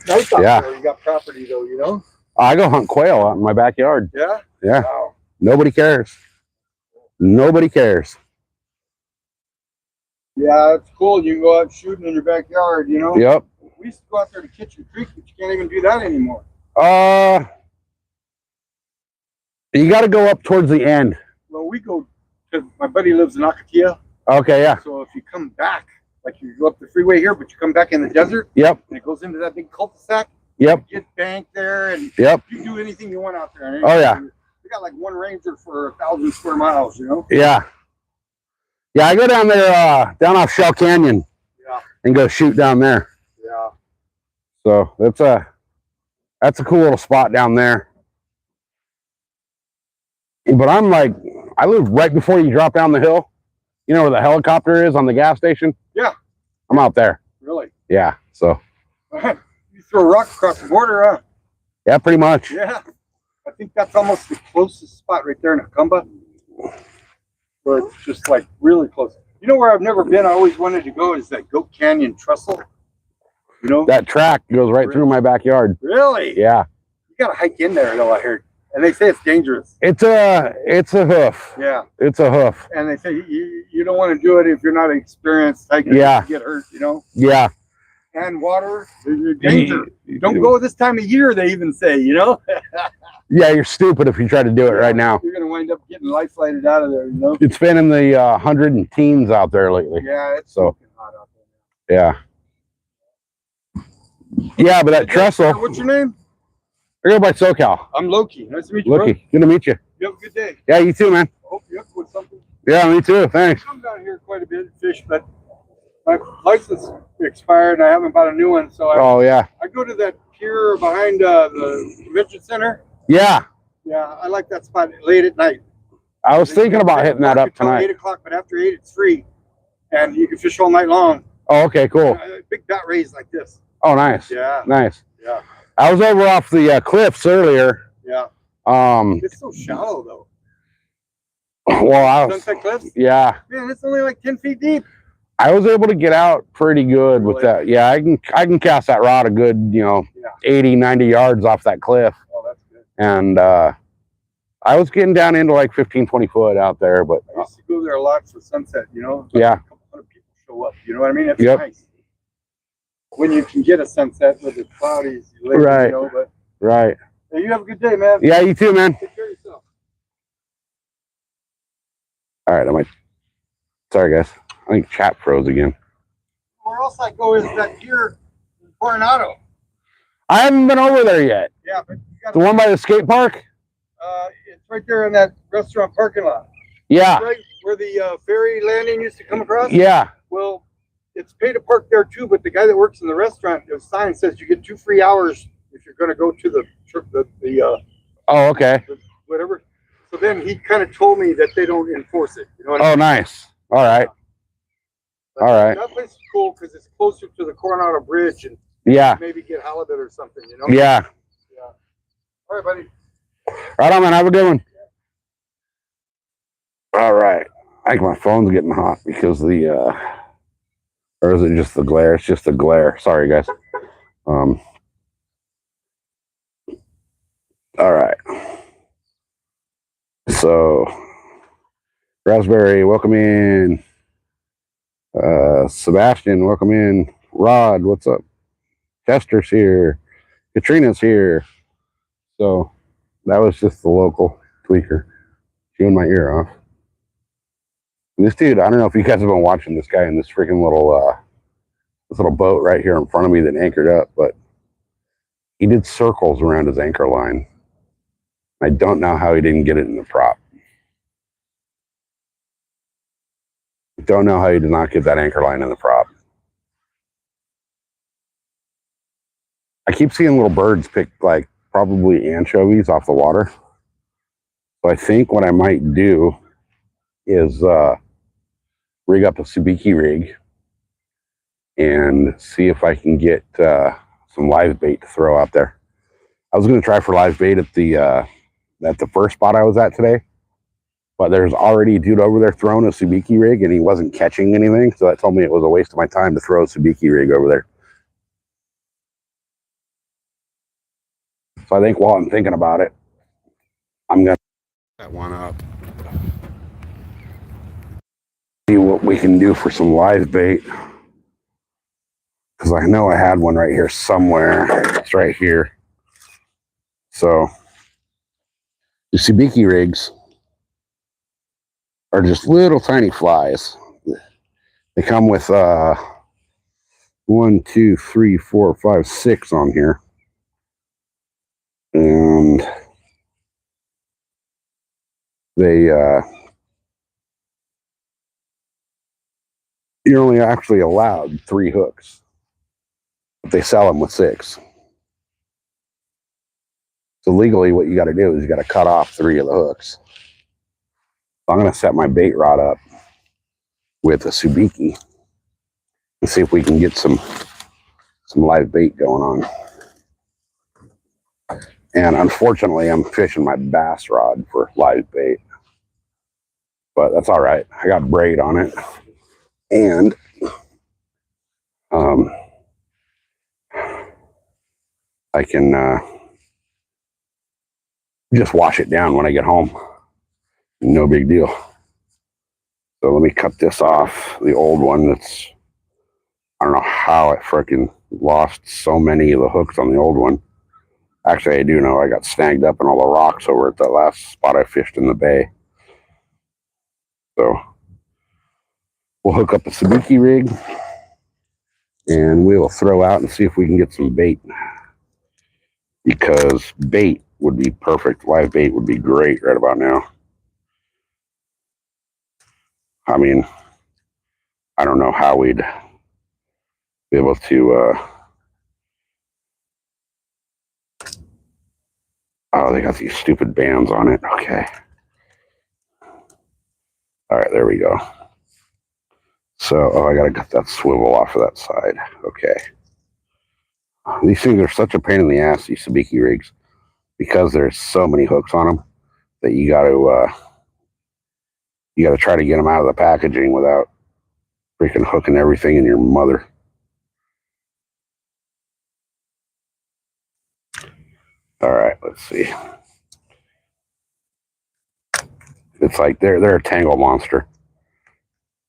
Nice out Yeah. there. You got property though, I go hunt quail out in my backyard. Yeah? Yeah. Wow. Nobody cares. Nobody cares. Yeah, it's cool. You can go out shooting in your backyard, Yep. We used to go out there to Kitchen Creek, but you can't even do that anymore. You got to go up towards the end. Well, we go to, my buddy lives in Acatia. Okay, yeah. So if you come back, like you go up the freeway here, but you come back in the desert, Yep. and it goes into that big cul-de-sac, Yep. you get banked there, and Yep. you do anything you want out there. Oh, yeah. We got like one ranger for 1,000 square miles, Yeah. Yeah, I go down there, down off Shell Canyon. Yeah. And go shoot down there. Yeah. So that's a cool little spot down there. But I live right before you drop down the hill. You know where the helicopter is on the gas station? Yeah. I'm out there. Really? Yeah. So You throw a rock across the border, huh? yeah, pretty much. Yeah. I think that's almost the closest spot right there in Acumba, where it's just like really close. You know where I've never been? I always wanted to go is that Goat Canyon Trestle. That track goes right through my backyard. Really? Yeah. You gotta hike in there though, I heard. And they say it's dangerous. It's a hoof. Yeah. It's a hoof. And they say you don't want to do it if you're not experienced hiker. Yeah. You get hurt, Yeah. And water, there's danger. Don't go this time of year, they even say, Yeah, you're stupid if you try to do it right now. You're gonna wind up getting life flighted out of there, It's been in the 100 and teens out there lately. Yeah, it's So fucking hot out there. yeah. Yeah, but that trestle. What's your name? I go by SoCal. I'm Loki. Nice to meet you, bro. Loki, good to meet you. You have a good day. Yeah, you too, man. I hope you're up with something. Yeah, me too. Thanks. I come down here quite a bit to fish, but my license expired and I haven't bought a new one. So Oh yeah. I go to that pier behind the convention center. Yeah. Yeah, I like that spot late at night. I was thinking about hitting that up Until tonight. 8 o'clock, but after 8, it's free. And you can fish all night long. Oh, okay, cool. Big bat rays like this. Oh, nice. Yeah. Nice. Yeah. I was over off the cliffs earlier. Yeah. It's so shallow though. Well, Sunset Cliffs? Yeah. Man, it's only like 10 feet deep. I was able to get out pretty good with Really? that. Yeah, I can cast that rod a good, 80, 90 yards off that cliff. Oh, that's good. And I was getting down into like 15, 20 foot out there, but I used to go there a lot for sunset, Yeah. A couple hundred people show up, you know what I mean? It's Yep. nice. When you can get a sunset with the cloudies, Right. but right. hey, you have a good day, man. Yeah, you too, man. Take care of yourself. All right, sorry guys. I think chat froze again. Where else I go is that pier in Coronado. I haven't been over there yet. Yeah, but you got The one by the skate park? it's right there in that restaurant parking lot. Yeah. Right where the ferry landing used to come across. Yeah. Well, it's pay to park there too, but the guy that works in the restaurant, the sign says you get 2 free hours if you're going to go to the Oh, okay. whatever. So then he kind of told me that they don't enforce it. You know what I Oh, mean? nice. All right. But all right. That place is cool because it's closer to the Coronado Bridge and Yeah. maybe get halibut or something. Yeah. Yeah. All right, buddy. Right on, man. Have a good one. All right. I think my phone's getting hot because the or is it just the glare? It's just the glare. Sorry, guys. All right. So, Raspberry, welcome in. Sebastian, welcome in. Rod, what's up? Chester's here. Katrina's here. So that was just the local tweaker chewing my ear off. And this dude, I don't know if you guys have been watching this guy in this freaking little boat right here in front of me that anchored up, but he did circles around his anchor line. I don't know how he didn't get it in the prop. Don't know how he did not get that anchor line in the prop. I keep seeing little birds pick like probably anchovies off the water. So I think what I might do is rig up a sabiki rig and see if I can get some live bait to throw out there. I was going to try for live bait at the first spot I was at today, but there's already a dude over there throwing a sabiki rig and he wasn't catching anything, so that told me it was a waste of my time to throw a sabiki rig over there. So I think while I'm thinking about it, I'm going to set one up, see what we can do for some live bait, because I know I had one right here somewhere. It's right here. So the sabiki rigs are just little tiny flies. They come with 1, 2, 3, 4, 5, 6 on here. And they you're only actually allowed 3 hooks, but they sell them with 6. So legally what you got to do is you got to cut off 3 of the hooks. So I'm going to set my bait rod up with a sabiki and see if we can get some live bait going on. And unfortunately, I'm fishing my bass rod for live bait, but that's all right. I got braid on it, and I can just wash it down when I get home. No big deal. So let me cut this off. The old one that's, I don't know how I freaking lost so many of the hooks on the old one. Actually, I do know I got snagged up in all the rocks over at that last spot I fished in the bay. So we'll hook up a sabiki rig and we will throw out and see if we can get some bait. Because bait would be perfect. Live bait would be great right about now. I mean, I don't know how we'd be able to oh, they got these stupid bands on it. Okay. All right, there we go. So, oh, I gotta get that swivel off of that side. Okay. These things are such a pain in the ass, these sabiki rigs, because there's so many hooks on them that you gotta try to get them out of the packaging without freaking hooking everything in your mother. All right, let's see. It's like they're a tangle monster.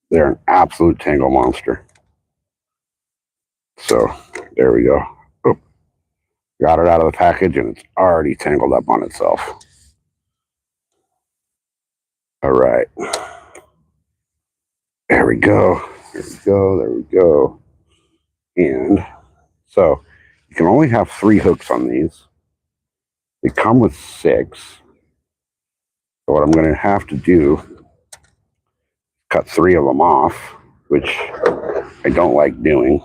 They're an absolute tangle monster. So there we go. Oh, got it out of the package and it's already tangled up on itself. All right. There we go. There we go. There we go. And so you can only have 3 hooks on these. They come with 6. So what I'm going to have to do, cut 3 of them off, which I don't like doing.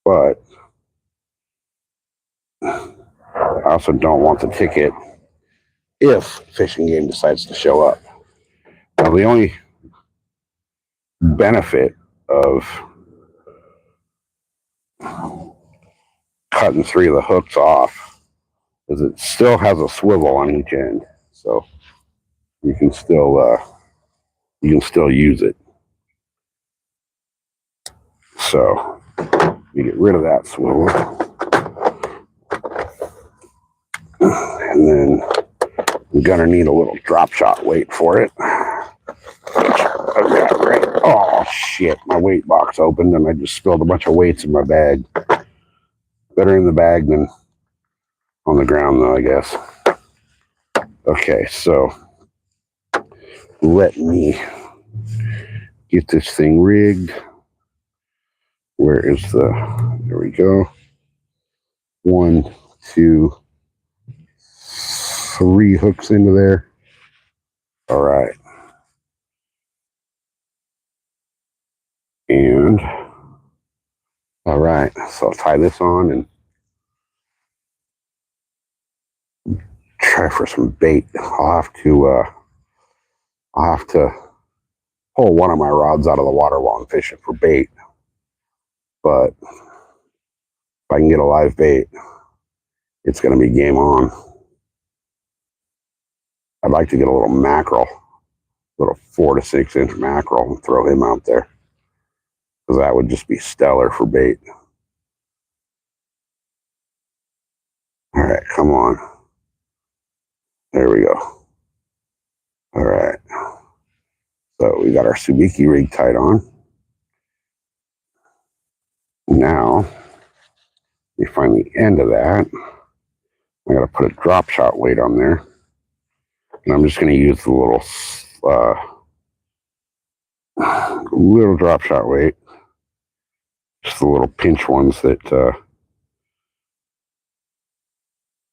But I also don't want the ticket if Fish and Game decides to show up. Now, the only benefit of cutting 3 of the hooks off is it still has a swivel on each end, so you can still use it. So you get rid of that swivel, and then I'm gonna need a little drop shot weight for it. I've got right. Oh, shit. My weight box opened and I just spilled a bunch of weights in my bag. Better in the bag than on the ground, though, I guess. Okay, so let me get this thing rigged. Where is the, there we go. 1, 2, 3 hooks into there. All right. And, all right, so I'll tie this on and try for some bait. I'll have to pull one of my rods out of the water while I'm fishing for bait. But if I can get a live bait, it's going to be game on. I'd like to get a little mackerel, little 4 to 6 inch mackerel, and throw him out there, because that would just be stellar for bait. All right, come on. There we go. All right. So we got our Sabiki rig tied on. Now, we find the end of that. I got to put a drop shot weight on there. And I'm just going to use the little drop shot weight. Just the little pinch ones that the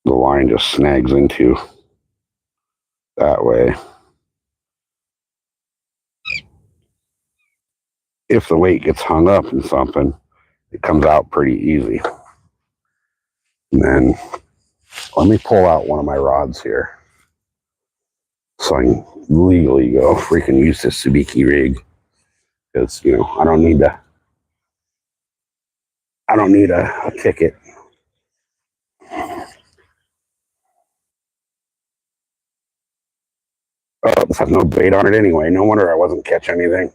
line just snags into. That way, if the weight gets hung up in something, it comes out pretty easy. And then let me pull out one of my rods here so I can legally go freaking use this Sabiki rig, because I don't need a ticket. Oh, this has no bait on it anyway. No wonder I wasn't catching anything.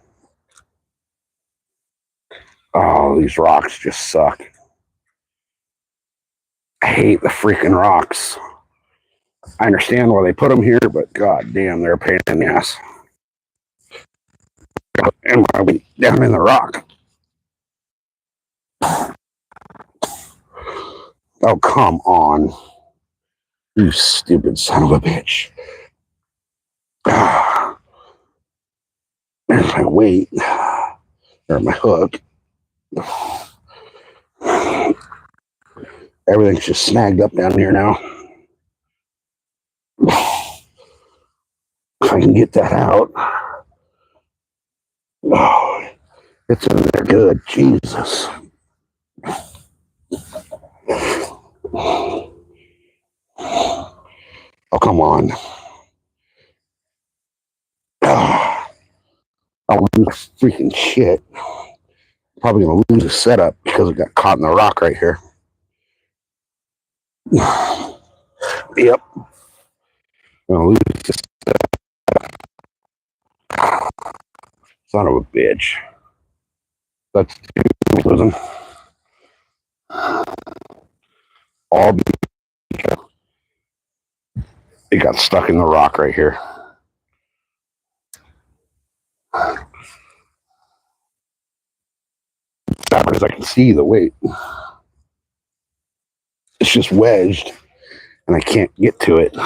Oh, these rocks just suck. I hate the freaking rocks. I understand why they put them here, but god damn, they're a pain in the ass. And my weight down in the rock. Oh, come on. You stupid son of a bitch. There's my weight. Or my hook. Everything's just snagged up down here now. If I can get that out. Oh, it's in there good. Jesus. Oh, come on. I'll lose freaking shit. Probably going to lose the setup because it got caught in the rock right here. Yep. Gonna lose this. Son of a bitch. That's losing. All because it got stuck in the rock right here. As far as I can see the weight. It's just wedged and I can't get to it.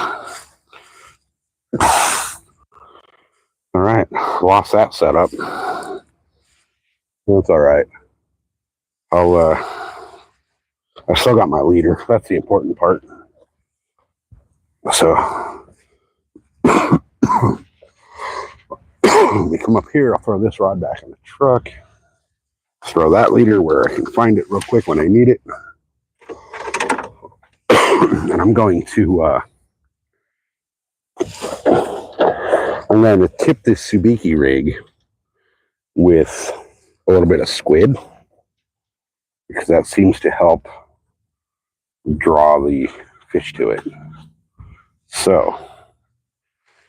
All right, lost that setup. Well, it's all right. I still got my leader. That's the important part. So we come up here. I'll throw this rod back in the truck. Throw that leader where I can find it real quick when I need it. And I'm going to tip this Sabiki rig with a little bit of squid, because that seems to help draw the fish to it. So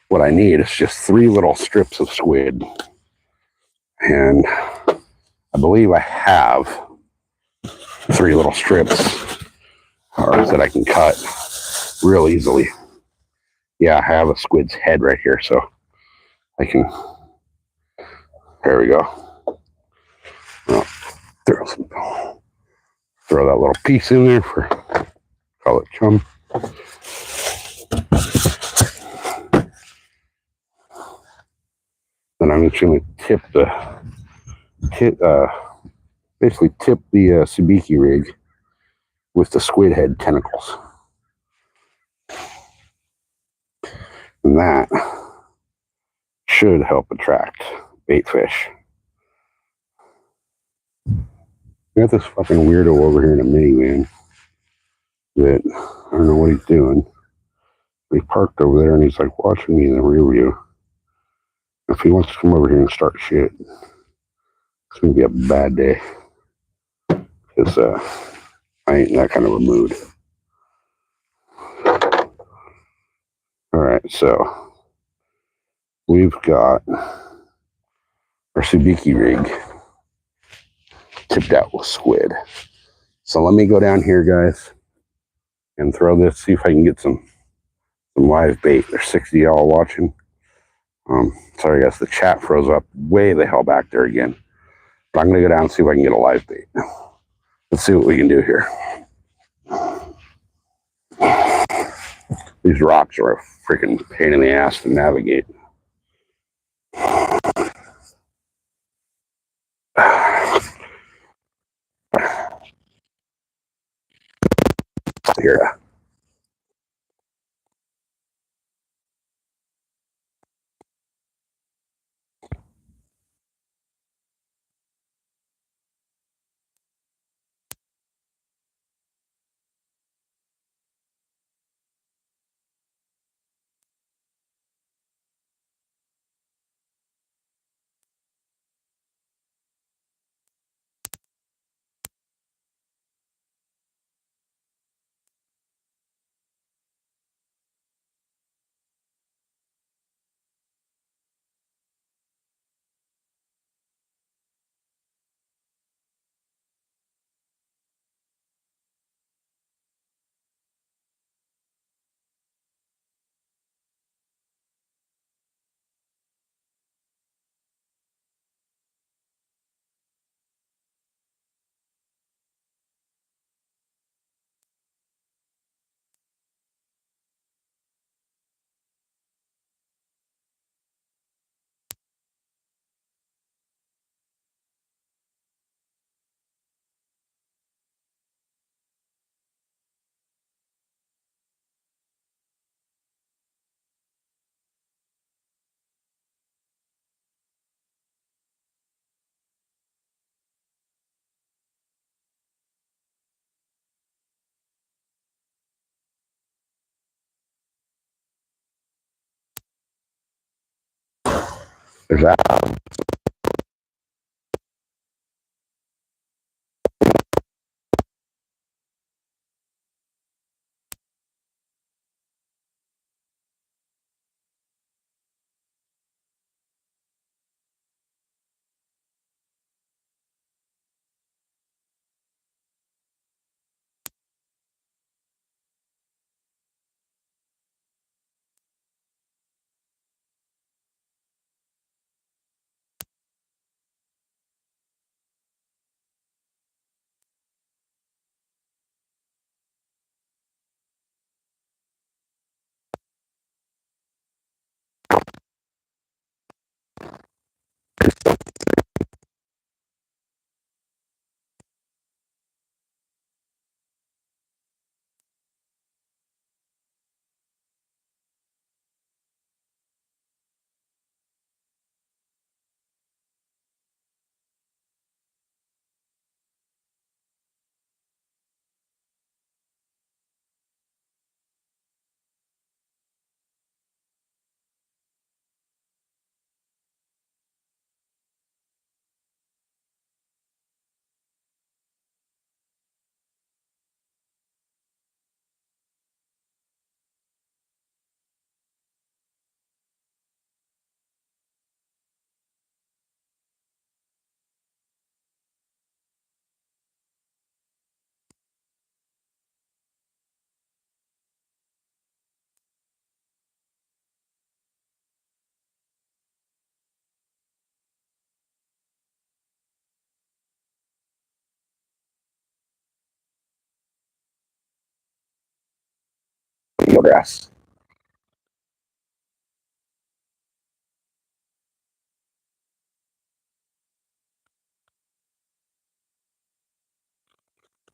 what I need is just 3 little strips of squid, and I believe I have 3 little strips that I can cut real easily. Yeah, I have a squid's head right here, so I can, there we go. Throw that little piece in there for, call it chum. Then I'm just going to basically tip the sabiki rig with the squid head tentacles. And that should help attract bait fish. We got this fucking weirdo over here in a minivan that I don't know what he's doing. He parked over there and he's like watching me in the rear view. If he wants to come over here and start shit, it's gonna be a bad day. Because I ain't in that kind of a mood. Alright, so we've got our sabiki rig tipped out with squid. So let me go down here, guys, and throw this, see if I can get some live bait. There's 60 y'all watching. Sorry guys, the chat froze up way the hell back there again. But I'm gonna go down and see if I can get a live bait. Let's see what we can do here. These rocks are a freaking pain in the ass to navigate. Here. There's that. eelgrass.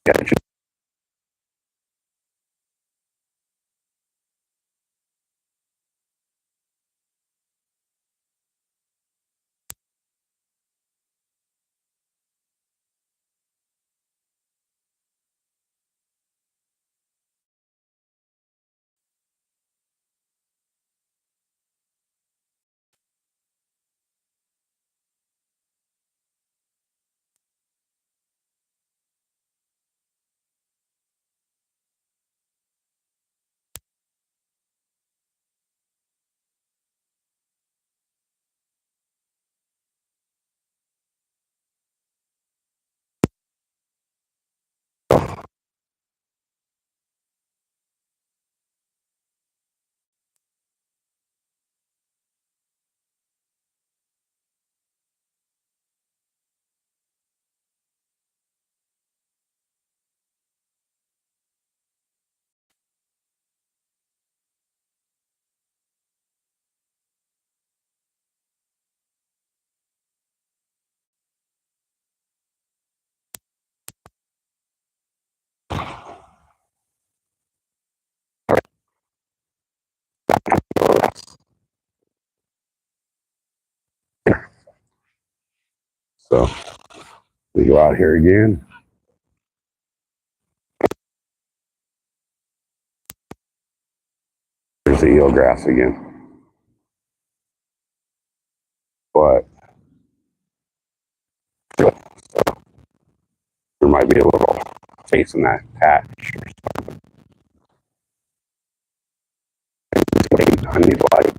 Catch it. So we go out here again. There's the eelgrass again. But there might be a little space in that patch. I need light.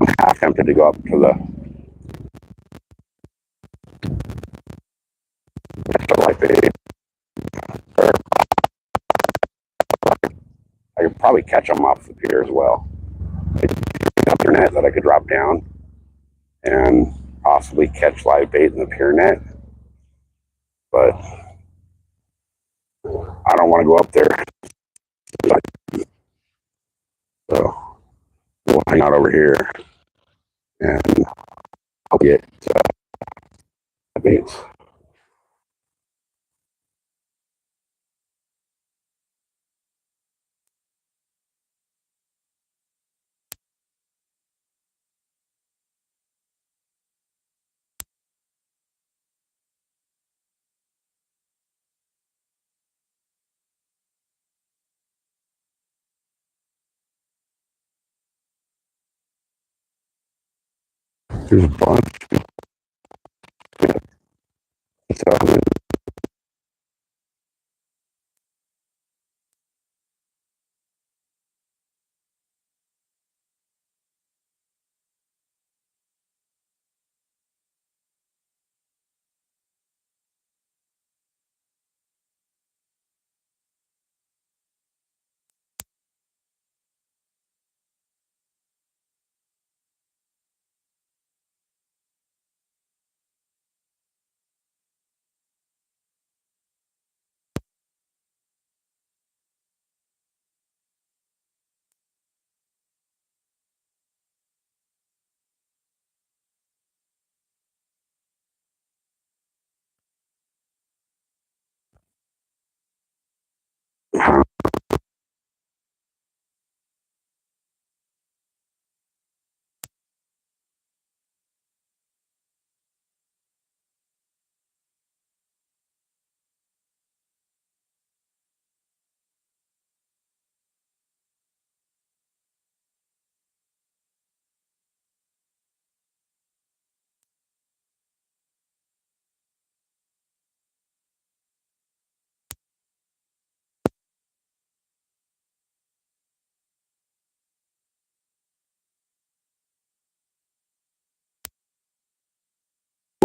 I'm half tempted to go up to the light bait. I could probably catch them off the pier as well. Up their net that I could drop down and possibly catch live bait in the pier net. But I don't want to go up there. So we'll hang out over here and I'll get baits. There's a bunch. So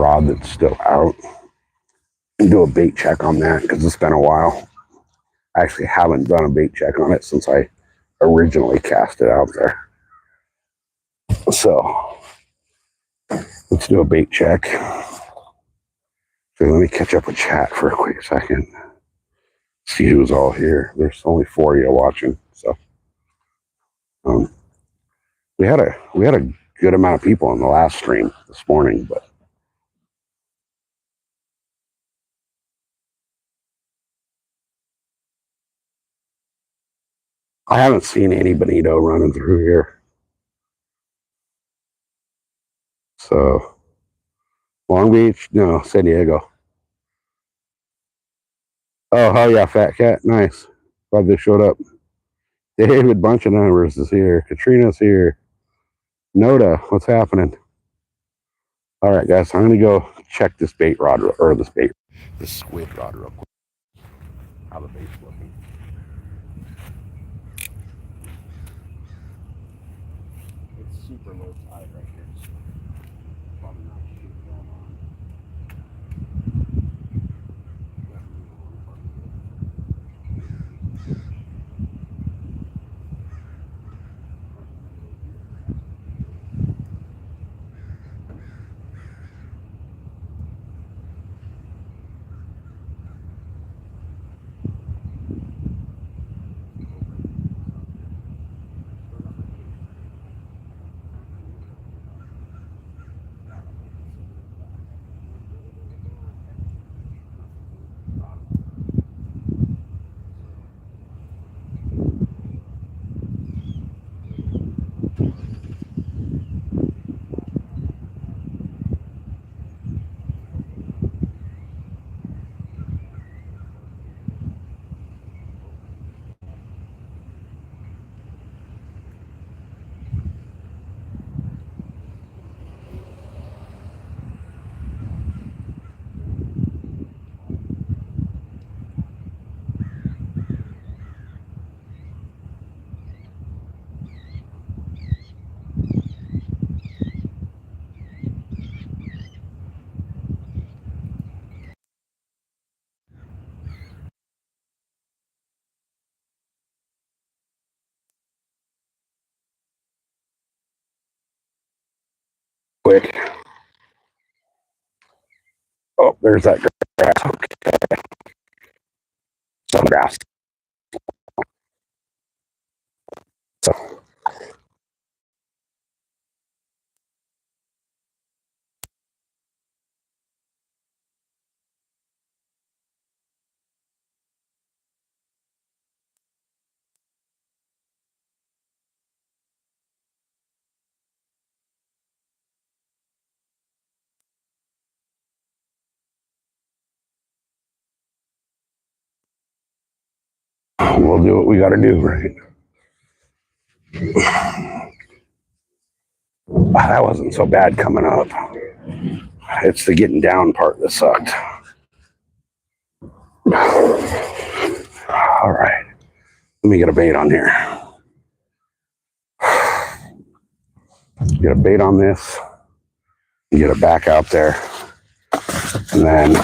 rod that's still out and do a bait check on that because it's been a while. I actually haven't done a bait check on it since I originally cast it out there. So let's do a bait check. So let me catch up with chat for a quick second. See who's all here. There's only 4 of you watching, so um, we had a good amount of people in the last stream this morning, but I haven't seen any bonito running through here. So Long Beach, no, San Diego. Oh, hell yeah, Fat Cat, nice. Glad they showed up. David Bunchenheimer's is here. Katrina's here. Noda, what's happening? All right, guys, I'm gonna go check this bait rod or this squid rod real quick. How the bait's looking. It's super low tide right here. So probably not shit going on. Quick. Oh, there's that grass. Okay. Some grass. So we'll do what we gotta do, right? That wasn't so bad coming up. It's the getting down part that sucked. All right. Let me get a bait on here. Get a bait on this. Get it back out there. And then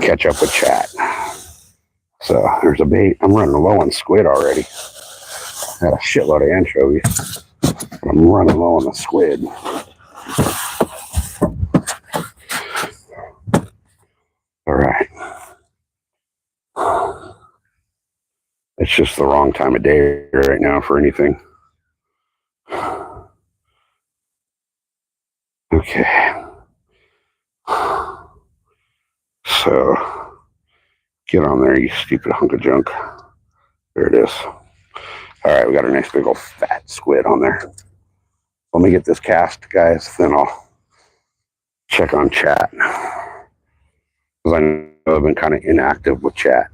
catch up with chat. So there's a bait. I'm running low on squid already. I had a shitload of anchovies. But I'm running low on the squid. All right. It's just the wrong time of day right now for anything. Okay. So get on there, you stupid hunk of junk. There it is. All right, we got a nice big old fat squid on there. Let me get this cast, guys, then I'll check on chat. Because I know I've been kind of inactive with chat.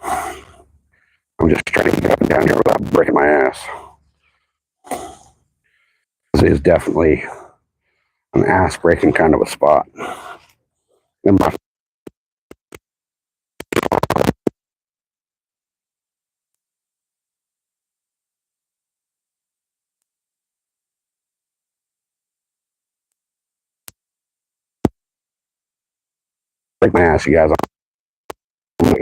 I'm just trying to get up and down here without breaking my ass. This is definitely an ass-breaking kind of a spot. And my break my ass, you guys. There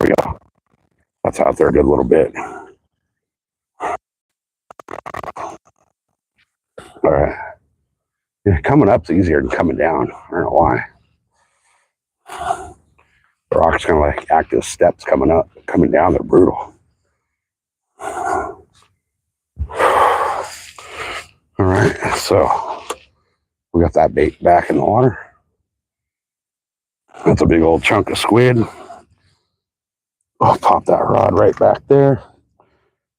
we go. That's out there a good little bit. All right. Yeah, coming up's easier than coming down. I don't know why. The rocks kind of like act as steps coming up. Coming down, they're brutal. All right, so we got that bait back in the water. That's a big old chunk of squid. I'll pop that rod right back there.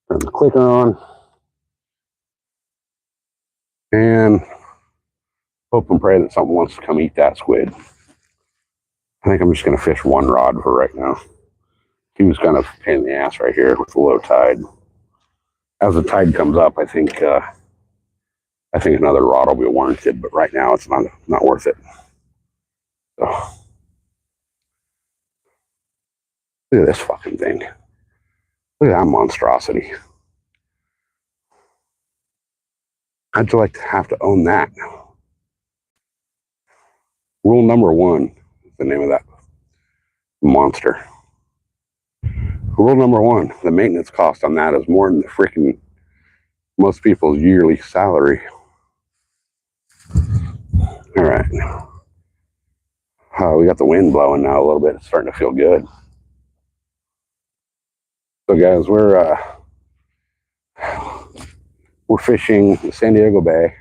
Turn the clicker on. And hope and pray that something wants to come eat that squid. I think I'm just going to fish one rod for right now. He was kind of a pain in the ass right here with the low tide. As the tide comes up, I think another rod will be warranted, but right now it's not worth it. So, look at this fucking thing. Look at that monstrosity. How'd you like to have to own that? Rule number 1 is the name of that monster. Rule number 1, the maintenance cost on that is more than the freaking most people's yearly salary. All right. We got the wind blowing now a little bit. It's starting to feel good. So guys, we're fishing the San Diego Bay.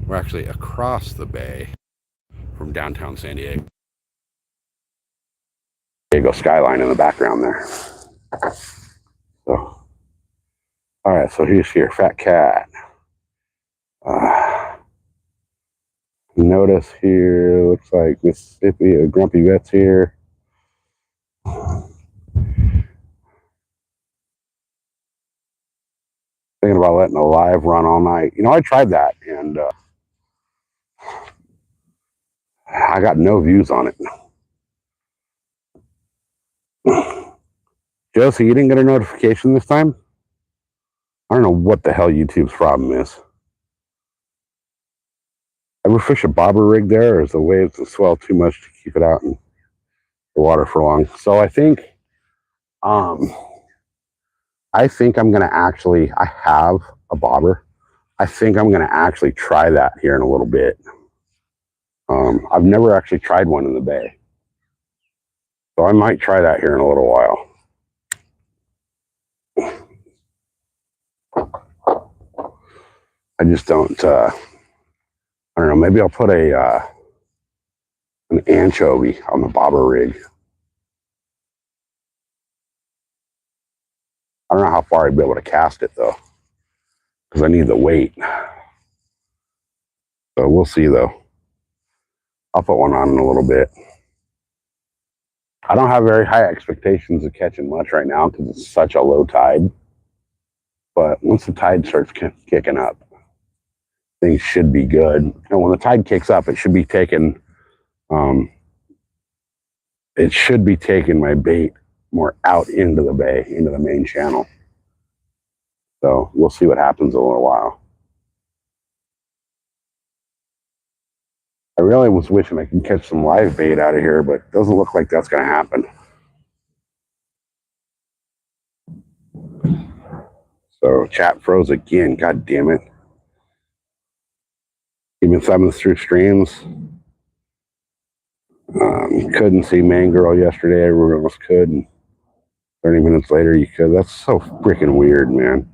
We're actually across the bay from downtown San Diego. Diego skyline in the background there. So, all right. So here's your fat cat. Notice here, looks like Mississippi, Grumpy Vet's here. Thinking about letting a live run all night. You know, I tried that and I got no views on it. Josie, you didn't get a notification this time? I don't know what the hell YouTube's problem is. Ever fish a bobber rig there, or is the waves and swell too much to keep it out in the water for long? So I think I'm gonna actually, I have a bobber. I think I'm gonna actually try that here in a little bit. I've never actually tried one in the bay. So I might try that here in a little while. I just don't, I don't know, maybe I'll put an anchovy on the bobber rig. I don't know how far I'd be able to cast it though, because I need the weight. So we'll see though. I'll put one on in a little bit. I don't have very high expectations of catching much right now because it's such a low tide. But once the tide starts kicking up, things should be good. And when the tide kicks up, it should be taking my bait more out into the bay, into the main channel. So we'll see what happens in a little while. I really was wishing I could catch some live bait out of here, but it doesn't look like that's going to happen. So chat froze again. God damn it. Even thumbing through streams. Couldn't see Man Girl yesterday. Everyone else could. And 30 minutes later, you could. That's so freaking weird, man.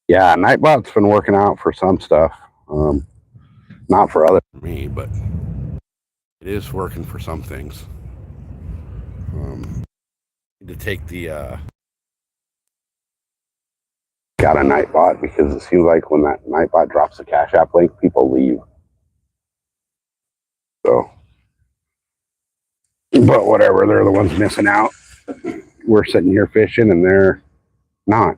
Yeah, Nightbot's been working out for some stuff. Not for other me, but it is working for some things. To take the got a Nightbot because it seems like when that Nightbot drops the Cash App link, people leave. So, but whatever, they're the ones missing out. We're sitting here fishing and they're not.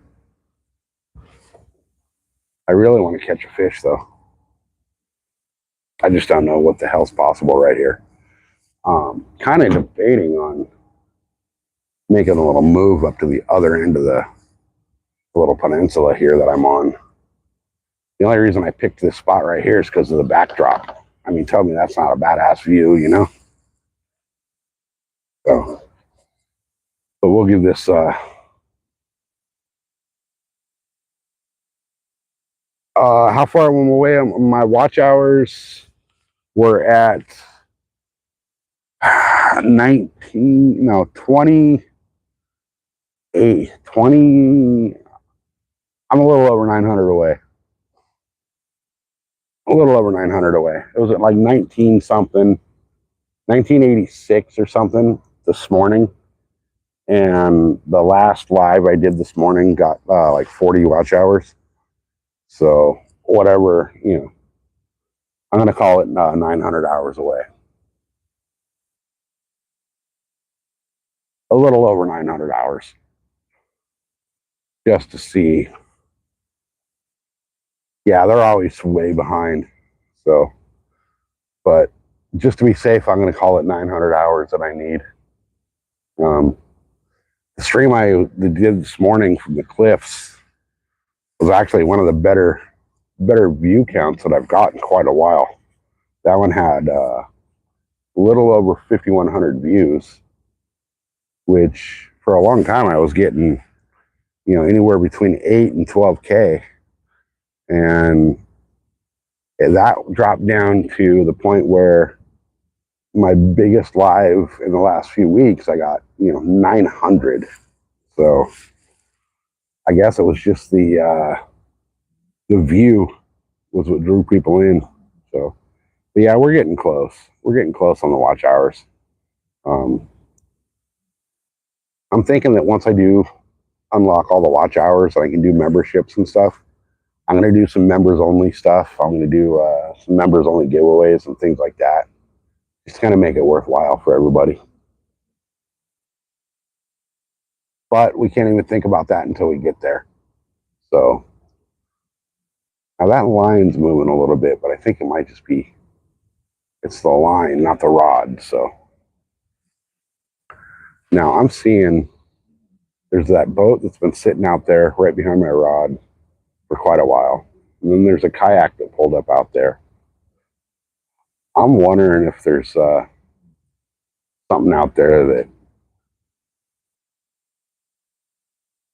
I really want to catch a fish though. I just don't know what the hell's possible right here. Kind of debating on making a little move up to the other end of the little peninsula here that I'm on. The only reason I picked this spot right here is because of the backdrop. I mean, tell me that's not a badass view, you know? So But we'll give this how far I'm away. My watch hours were at 20. I'm a little over 900 away. A little over 900 away. It was at like 19 something, 1986 or something this morning. And the last live I did this morning got like 40 watch hours. So whatever, I'm going to call it 900 hours away. A little over 900 hours. Just to see. Yeah, they're always way behind. So, but just to be safe, I'm going to call it 900 hours that I need. The stream I did this morning from the cliffs was actually one of the better view counts that I've got in quite a while. That one had a little over 5,100 views, which for a long time I was getting, anywhere between 8 and 12K. And that dropped down to the point where my biggest live in the last few weeks, I got, 900. So I guess it was just the view was what drew people in. So, but yeah, we're getting close. We're getting close on the watch hours. I'm thinking that once I do unlock all the watch hours, I can do memberships and stuff. I'm going to do some members only stuff. I'm going to do some members only giveaways and things like that. Just kind of make it worthwhile for everybody. But we can't even think about that until we get there. So now that line's moving a little bit, but I think it might just be, it's the line, not the rod. So now I'm seeing there's that boat that's been sitting out there right behind my rod for quite a while. And then there's a kayak that pulled up out there. I'm wondering if there's something out there that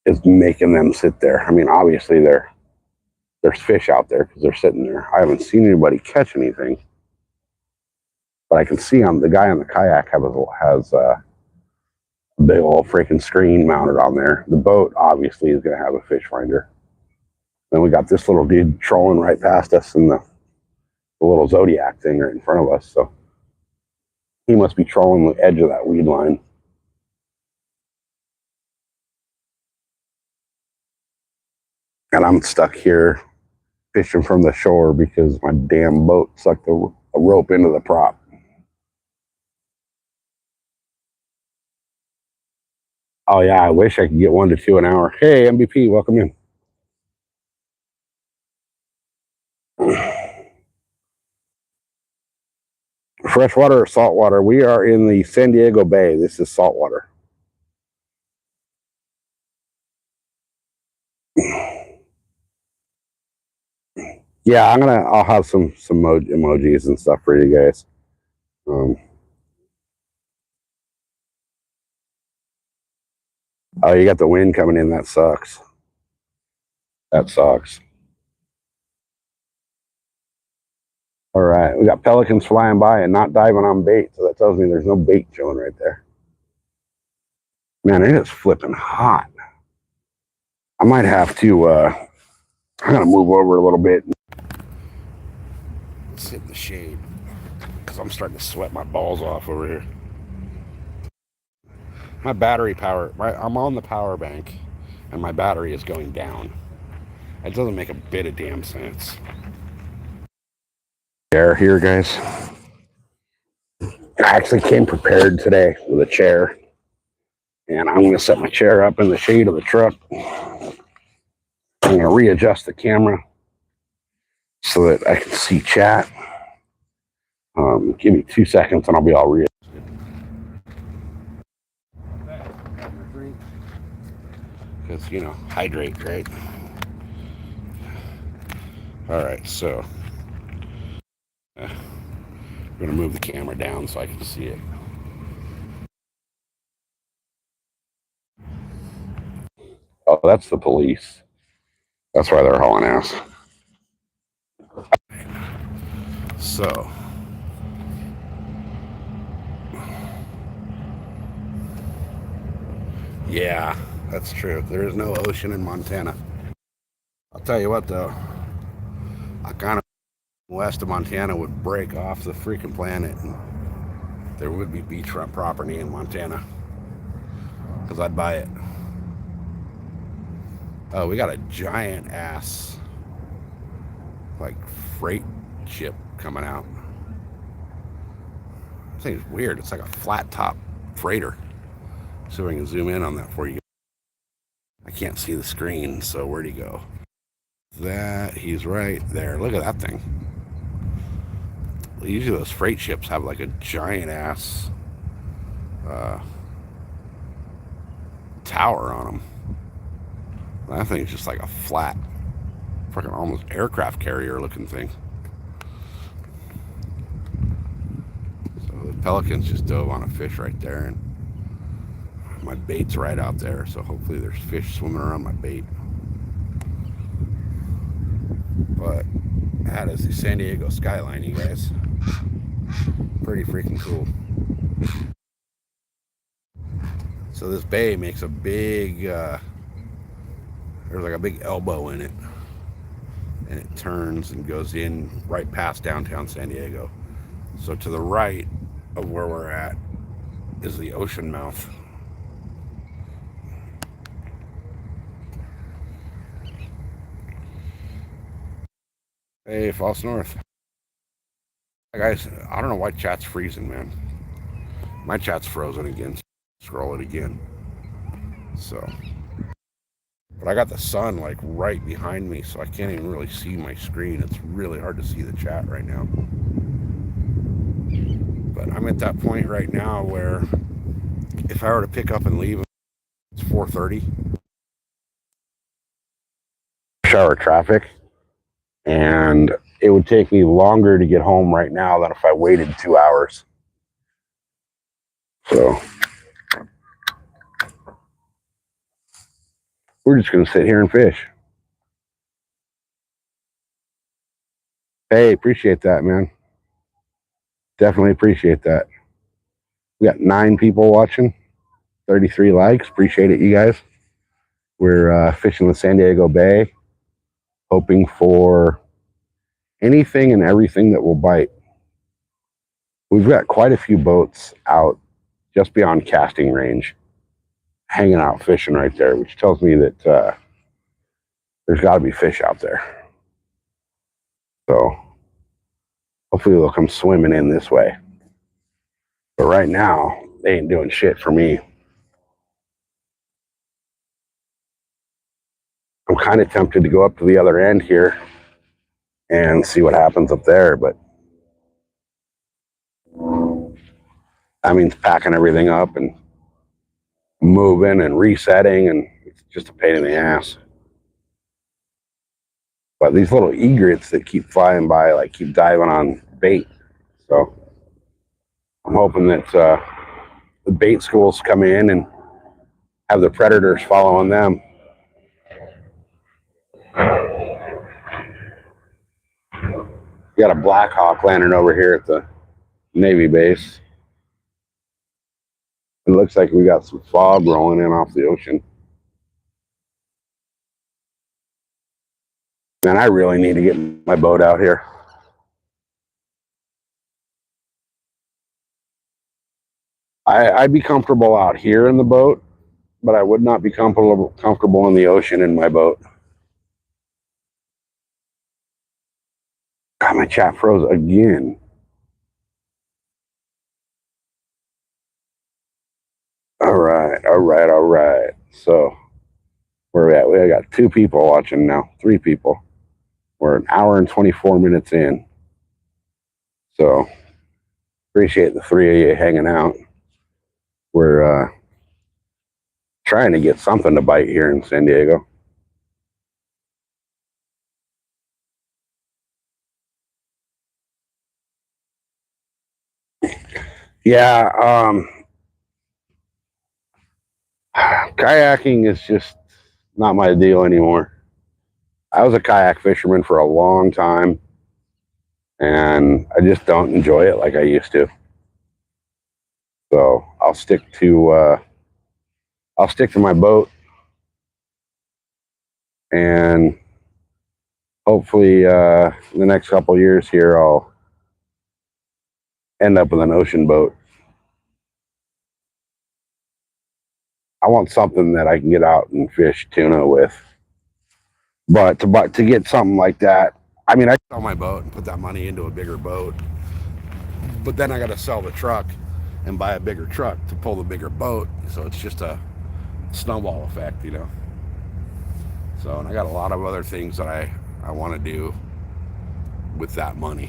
is making them sit there. I mean, obviously there's fish out there because they're sitting there. I haven't seen anybody catch anything, but I can see the guy on the kayak has a big old freaking screen mounted on there. The boat obviously is going to have a fish finder. Then we got this little dude trolling right past us in the little Zodiac thing right in front of us. So he must be trolling the edge of that weed line. And I'm stuck here fishing from the shore because my damn boat sucked a rope into the prop. Oh yeah, I wish I could get 1 to 2 an hour. Hey, MVP, welcome in. Freshwater or saltwater? We are in the San Diego Bay. This is saltwater. Yeah, I'll have some emojis and stuff for you guys. Oh, you got the wind coming in. That sucks. That sucks. All right, we got pelicans flying by and not diving on bait, so that tells me there's no bait chilling right there. Man, it is flipping hot. I might have to, I'm going to move over a little bit. Sit in the shade because I'm starting to sweat my balls off over here. My battery power, I'm on the power bank and my battery is going down. It doesn't make a bit of damn sense. Chair here, guys. I actually came prepared today with a chair, and I'm going to set my chair up in the shade of the truck. I'm going to readjust the camera so that I can see chat. Give me 2 seconds and I'll be all readjusted. Because, hydrate, right? All right, so I'm going to move the camera down so I can see it. Oh, that's the police. That's why they're hauling ass. So, yeah, that's true. There is no ocean in Montana. I'll tell you what, though. I kind of west of Montana would break off the freaking planet, and there would be beachfront property in Montana because I'd buy it. Oh, we got a giant ass like freight ship coming out. I think it's weird. It's like a flat top freighter. See if I can zoom in on that for you. I can't see the screen, so where'd he go? That, he's right there. Look at that thing. Usually those freight ships have like a giant ass tower on them. That thing's just like a flat, freaking almost aircraft carrier looking thing. So the pelicans just dove on a fish right there, and my bait's right out there, so hopefully there's fish swimming around my bait. But that is the San Diego skyline, you guys. Pretty freaking cool. So this bay makes a big, there's like a big elbow in it, and it turns and goes in right past downtown San Diego. So to the right of where we're at is the ocean mouth. Hey, false north. Guys, I don't know why chat's freezing, man. My chat's frozen again. Scroll it again. So, but I got the sun like right behind me, so I can't even really see my screen. It's really hard to see the chat right now. But I'm at that point right now where if I were to pick up and leave, it's 4:30. Shower traffic, and it would take me longer to get home right now than if I waited 2 hours. So we're just going to sit here and fish. Hey, appreciate that, man. Definitely appreciate that. We got 9 people watching, 33 likes. Appreciate it, you guys. We're fishing the San Diego Bay, hoping for anything and everything that will bite. We've got quite a few boats out just beyond casting range, hanging out fishing right there, which tells me that there's got to be fish out there. So hopefully they'll come swimming in this way. But right now, they ain't doing shit for me. I'm kind of tempted to go up to the other end here and see what happens up there, but that means packing everything up and moving and resetting, and it's just a pain in the ass. But these little egrets that keep flying by, like, keep diving on bait. So I'm hoping that the bait schools come in and have the predators following them. We got a Black Hawk landing over here at the Navy base. It looks like we got some fog rolling in off the ocean. Man, I really need to get my boat out here. I'd be comfortable out here in the boat, but I would not be comfortable in the ocean in my boat. God, my chat froze again. All right. So where are we at? We got 2 people watching now, 3 people. We're an hour and 24 minutes in. So appreciate the 3 of you hanging out. We're trying to get something to bite here in San Diego. Yeah, kayaking is just not my deal anymore. I was a kayak fisherman for a long time, and I just don't enjoy it like I used to. So I'll stick to my boat, and hopefully in the next couple of years here I'll end up with an ocean boat. I want something that I can get out and fish tuna with. But to get something like that, I mean, I sell my boat and put that money into a bigger boat, but then I got to sell the truck and buy a bigger truck to pull the bigger boat. So it's just a snowball effect, you know. So, and I got a lot of other things that I want to do with that money.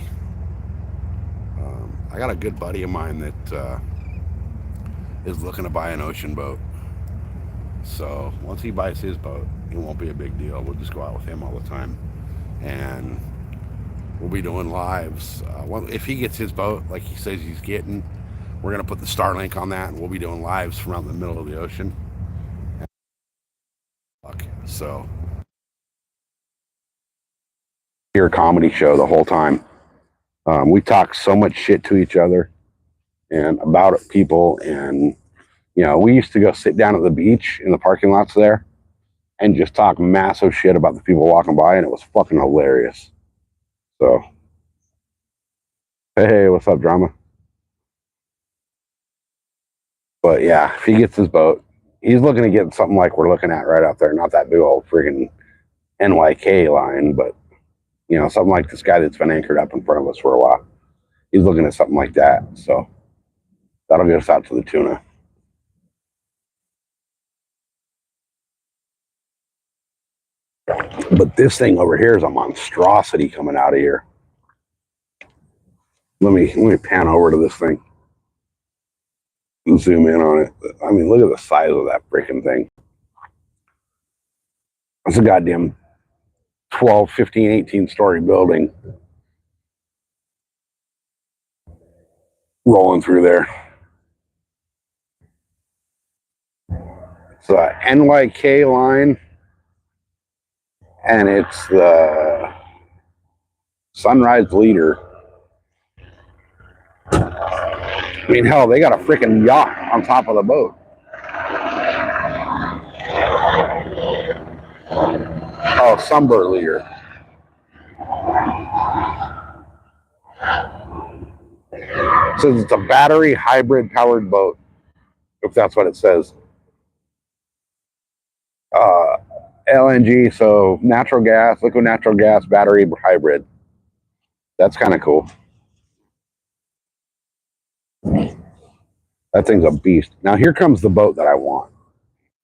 I got a good buddy of mine that is looking to buy an ocean boat. So once he buys his boat, it won't be a big deal. We'll just go out with him all the time, and we'll be doing lives. If he gets his boat like he says he's getting, we're gonna put the Starlink on that, and we'll be doing lives from out in the middle of the ocean. So, your comedy show the whole time. We talk so much shit to each other and about people, and you know, we used to go sit down at the beach in the parking lots there and just talk massive shit about the people walking by, and it was fucking hilarious. So, hey, what's up, drama? But yeah, if he gets his boat, he's looking to get something like we're looking at right out there. Not that big old friggin' NYK line, but you know, something like this guy that's been anchored up in front of us for a while. He's looking at something like that. So that'll get us out to the tuna. But this thing over here is a monstrosity coming out of here. Let me pan over to this thing and zoom in on it. I mean, look at the size of that freaking thing. It's a goddamn 12, 15, 18-story building rolling through there. It's a NYK line, and it's the Sunrise Leader. I mean, hell, they got a freaking yacht on top of the boat. Oh, Sunbird Leader. It says it's a battery hybrid powered boat, if that's what it says. LNG, so natural gas, liquid natural gas, battery hybrid. That's kind of cool. That thing's a beast. Now here comes the boat that I want.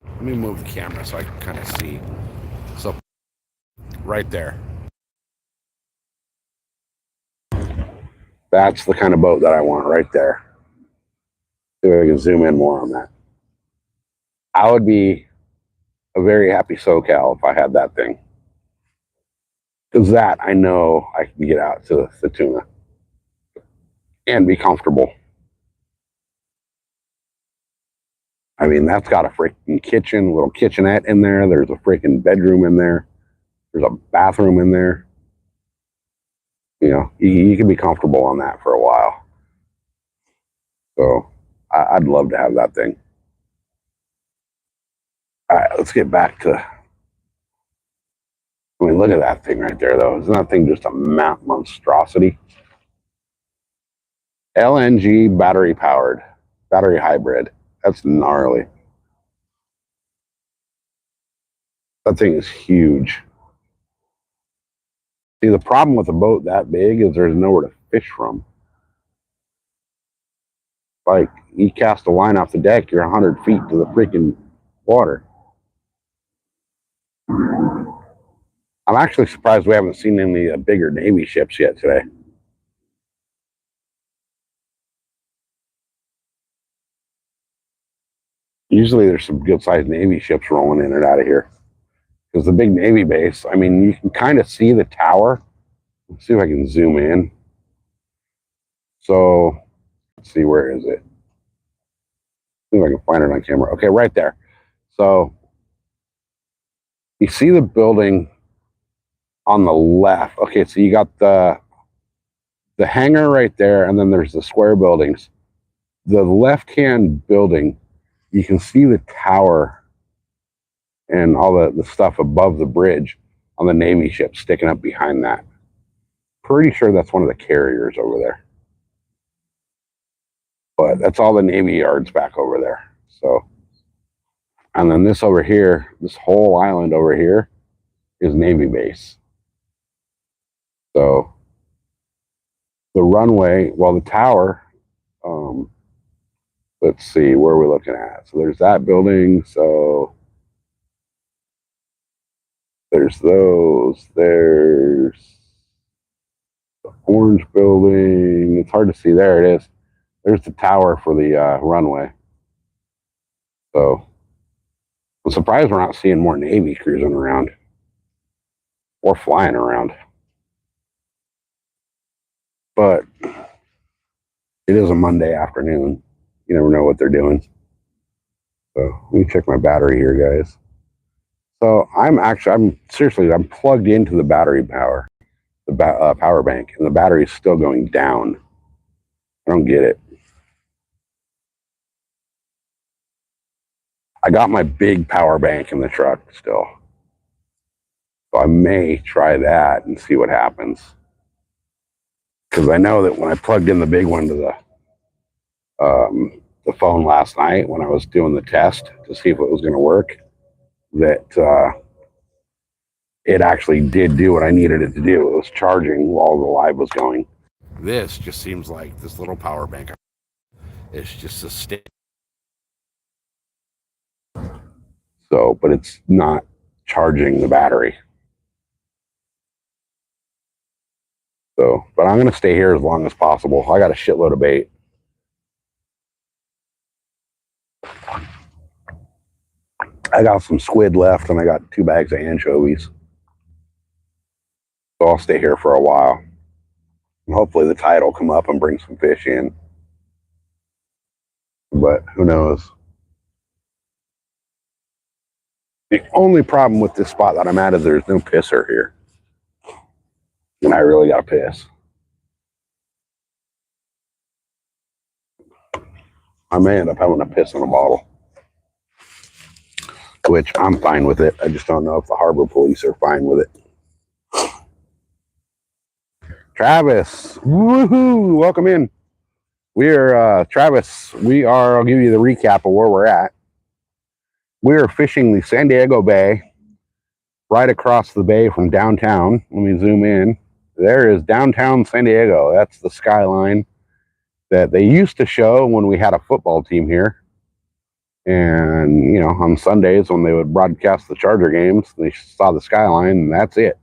Let me move the camera so I can kind of see. So right there. That's the kind of boat that I want right there. See if I can zoom in more on that. I would be a very happy SoCal if I had that thing. Because that, I know I can get out to the tuna and be comfortable. I mean, that's got a freaking kitchen, little kitchenette in there. There's a freaking bedroom in there. There's a bathroom in there. You know, you can be comfortable on that for a while. So I'd love to have that thing. All right, let's get back to. I mean, look at that thing right there, though. Isn't that thing just a monstrosity? LNG battery powered, battery hybrid. That's gnarly. That thing is huge. See, the problem with a boat that big is there's nowhere to fish from. Like, you cast a line off the deck, you're 100 feet to the freaking water. I'm actually surprised we haven't seen any bigger Navy ships yet today. Usually there's some good-sized Navy ships rolling in and out of here. Because the big Navy base, I mean, you can kind of see the tower. Let's see if I can zoom in. So, let's see, where is it? See if I can find it on camera. Okay, right there. So, You see the building on the left. Okay, so you got the hangar right there, and then there's the square buildings. The left-hand building, you can see the tower and all the stuff above the bridge on the Navy ship sticking up behind that. Pretty sure that's one of the carriers over there. But that's all the Navy yards back over there. So, and then this over here, this whole island over here is Navy base. So the runway, well, the tower, let's see, where are we looking at? So there's that building. So there's those. There's the orange building. It's hard to see. There it is. There's the tower for the runway. So I'm surprised we're not seeing more Navy cruising around or flying around. But it is a Monday afternoon. You never know what they're doing. So let me check my battery here, guys. So I'm plugged into the battery power, the power bank, and the battery is still going down. I don't get it. I got my big power bank in the truck still. So I may try that and see what happens. Because I know that when I plugged in the big one to the phone last night when I was doing the test to see if it was going to work, that it actually did do what I needed it to do. It was charging while the live was going. This just seems like this little power bank. It's just a stick. So, but it's not charging the battery. So, but I'm going to stay here as long as possible. I got a shitload of bait. I got some squid left and I got 2 bags of anchovies. So I'll stay here for a while. And hopefully the tide will come up and bring some fish in. But who knows? The only problem with this spot that I'm at is there's no pisser here. And I really got to piss. I may end up having to piss in a bottle. Which I'm fine with it. I just don't know if the harbor police are fine with it. Travis, woohoo! Welcome in. We're Travis. I'll give you the recap of where we're at. We are fishing the San Diego Bay, right across the bay from downtown. Let me zoom in. There is downtown San Diego. That's the skyline that they used to show when we had a football team here. And, you know, on Sundays when they would broadcast the Charger games, they saw the skyline, and that's it.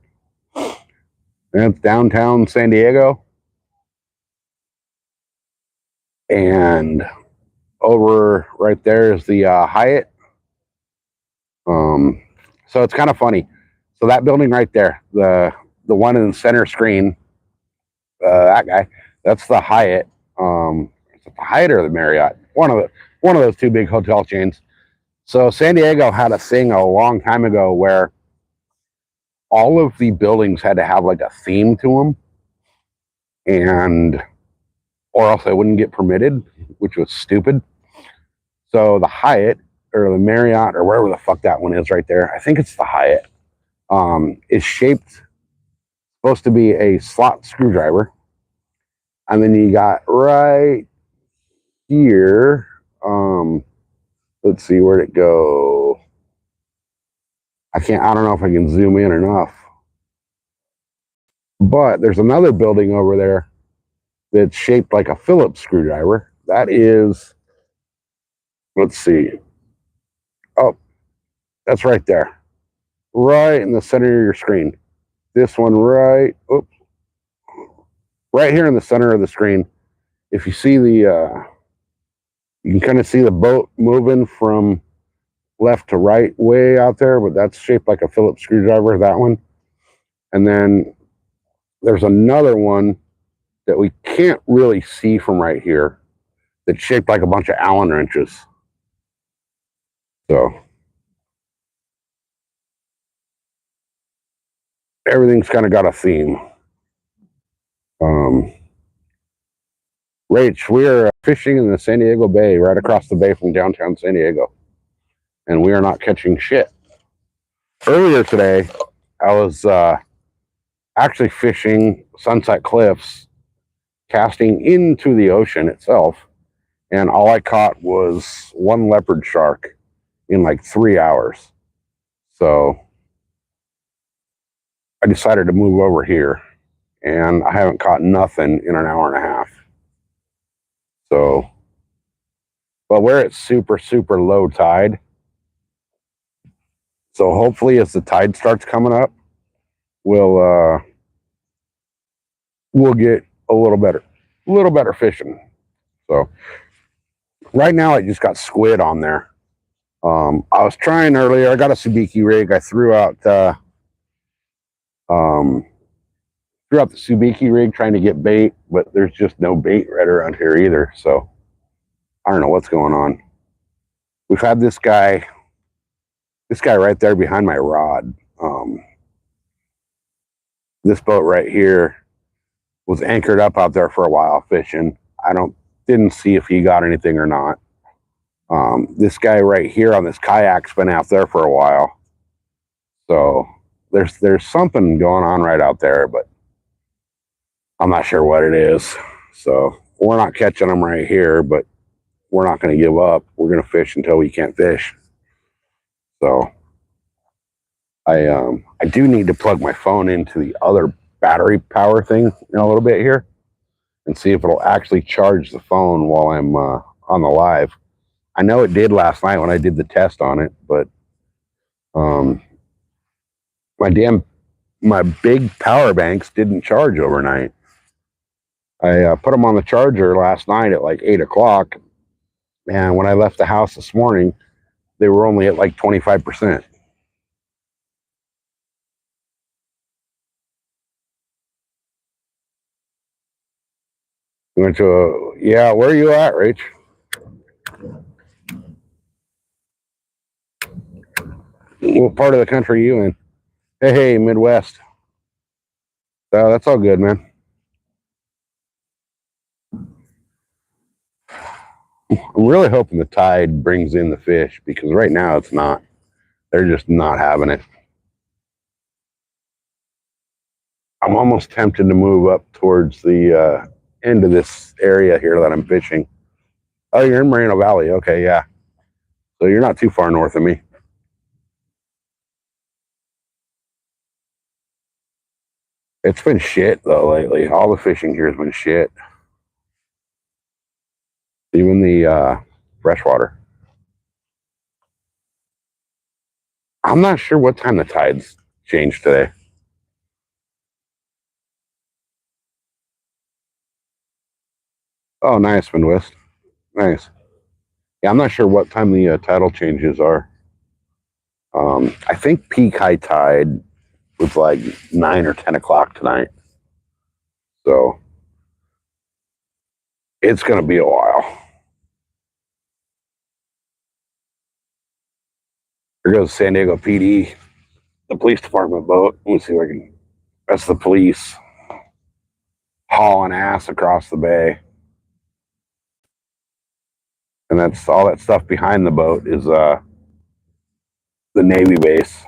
That's downtown San Diego. And over right there is the Hyatt. So it's kind of funny. So that building right there, the one in the center screen, that guy, that's the Hyatt. Is it the Hyatt or the Marriott? One of those 2 big hotel chains. So San Diego had a thing a long time ago where all of the buildings had to have like a theme to them, or else they wouldn't get permitted, which was stupid. So the Hyatt or the Marriott or wherever the fuck that one is right there, I think it's the Hyatt, is supposed to be a slot screwdriver. And then you got right here, let's see, where'd it go? I don't know if I can zoom in enough. But there's another building over there that's shaped like a Phillips screwdriver. That is, let's see. Oh, that's right there. Right in the center of your screen. This one right here in the center of the screen. If you see you can kind of see the boat moving from left to right way out there, but that's shaped like a Phillips screwdriver, that one. And then there's another one that we can't really see from right here that's shaped like a bunch of Allen wrenches. So everything's kind of got a theme. Rach, we're fishing in the San Diego Bay, right across the bay from downtown San Diego, and we are not catching shit. Earlier today, I was actually fishing Sunset Cliffs, casting into the ocean itself, and all I caught was one leopard shark in like 3 hours. So I decided to move over here, and I haven't caught nothing in an hour and a half. So, but we're at super, super low tide. So hopefully as the tide starts coming up, we'll get a little better fishing. So right now I just got squid on there. I was trying earlier. I got a Subiki rig. I threw out the Subiki rig trying to get bait, but there's just no bait right around here either. So I don't know what's going on. We've had this guy right there behind my rod. This boat right here was anchored up out there for a while fishing. Didn't see if he got anything or not. This guy right here on this kayak's been out there for a while. So there's something going on right out there, but I'm not sure what it is. So we're not catching them right here, but we're not going to give up. We're going to fish until we can't fish. So I do need to plug my phone into the other battery power thing in a little bit here and see if it'll actually charge the phone while I'm on the live. I know it did last night when I did the test on it, but my big power banks didn't charge overnight. I put them on the charger last night at like 8 o'clock, and when I left the house this morning, they were only at like 25%. Went to yeah, where are you at, Rach? What part of the country are you in? Hey, Midwest. That's all good, man. I'm really hoping the tide brings in the fish because right now it's not. They're just not having it. I'm almost tempted to move up towards the end of this area here that I'm fishing. Oh, you're in Moreno Valley. Okay, yeah. So you're not too far north of me. It's been shit though lately. All the fishing here has been shit. Even the freshwater. I'm not sure what time the tides changed today. Oh, nice, Midwest. Nice. Yeah, I'm not sure what time the tidal changes are. I think peak high tide was like 9 or 10 o'clock tonight. So it's going to be a while. There goes San Diego PD, the police department boat. Let me see if I can. That's the police hauling ass across the bay. And that's all that stuff behind the boat is the Navy base,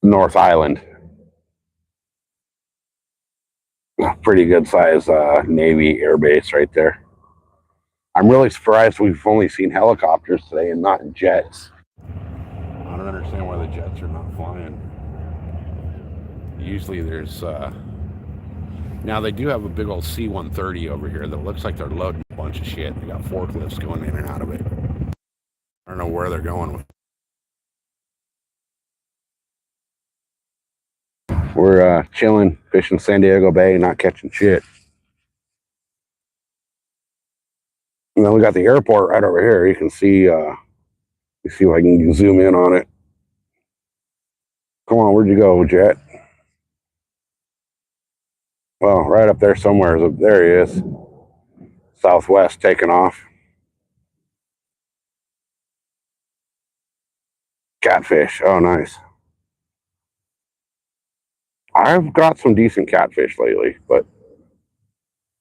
North Island. Pretty good size Navy air base right there. I'm really surprised we've only seen helicopters today and not jets. I don't understand why the jets are not flying. Usually there's now they do have a big old C-130 over here that looks like they're loading a bunch of shit. They got forklifts going in and out of it. I don't know where they're going with. We're chilling, fishing San Diego Bay, not catching shit. And then we got the airport right over here. You can see, you see if I can zoom in on it. Come on, where'd you go, jet? Well, right up there somewhere. There he is. Southwest taking off. Catfish. Oh, nice. I've got some decent catfish lately, but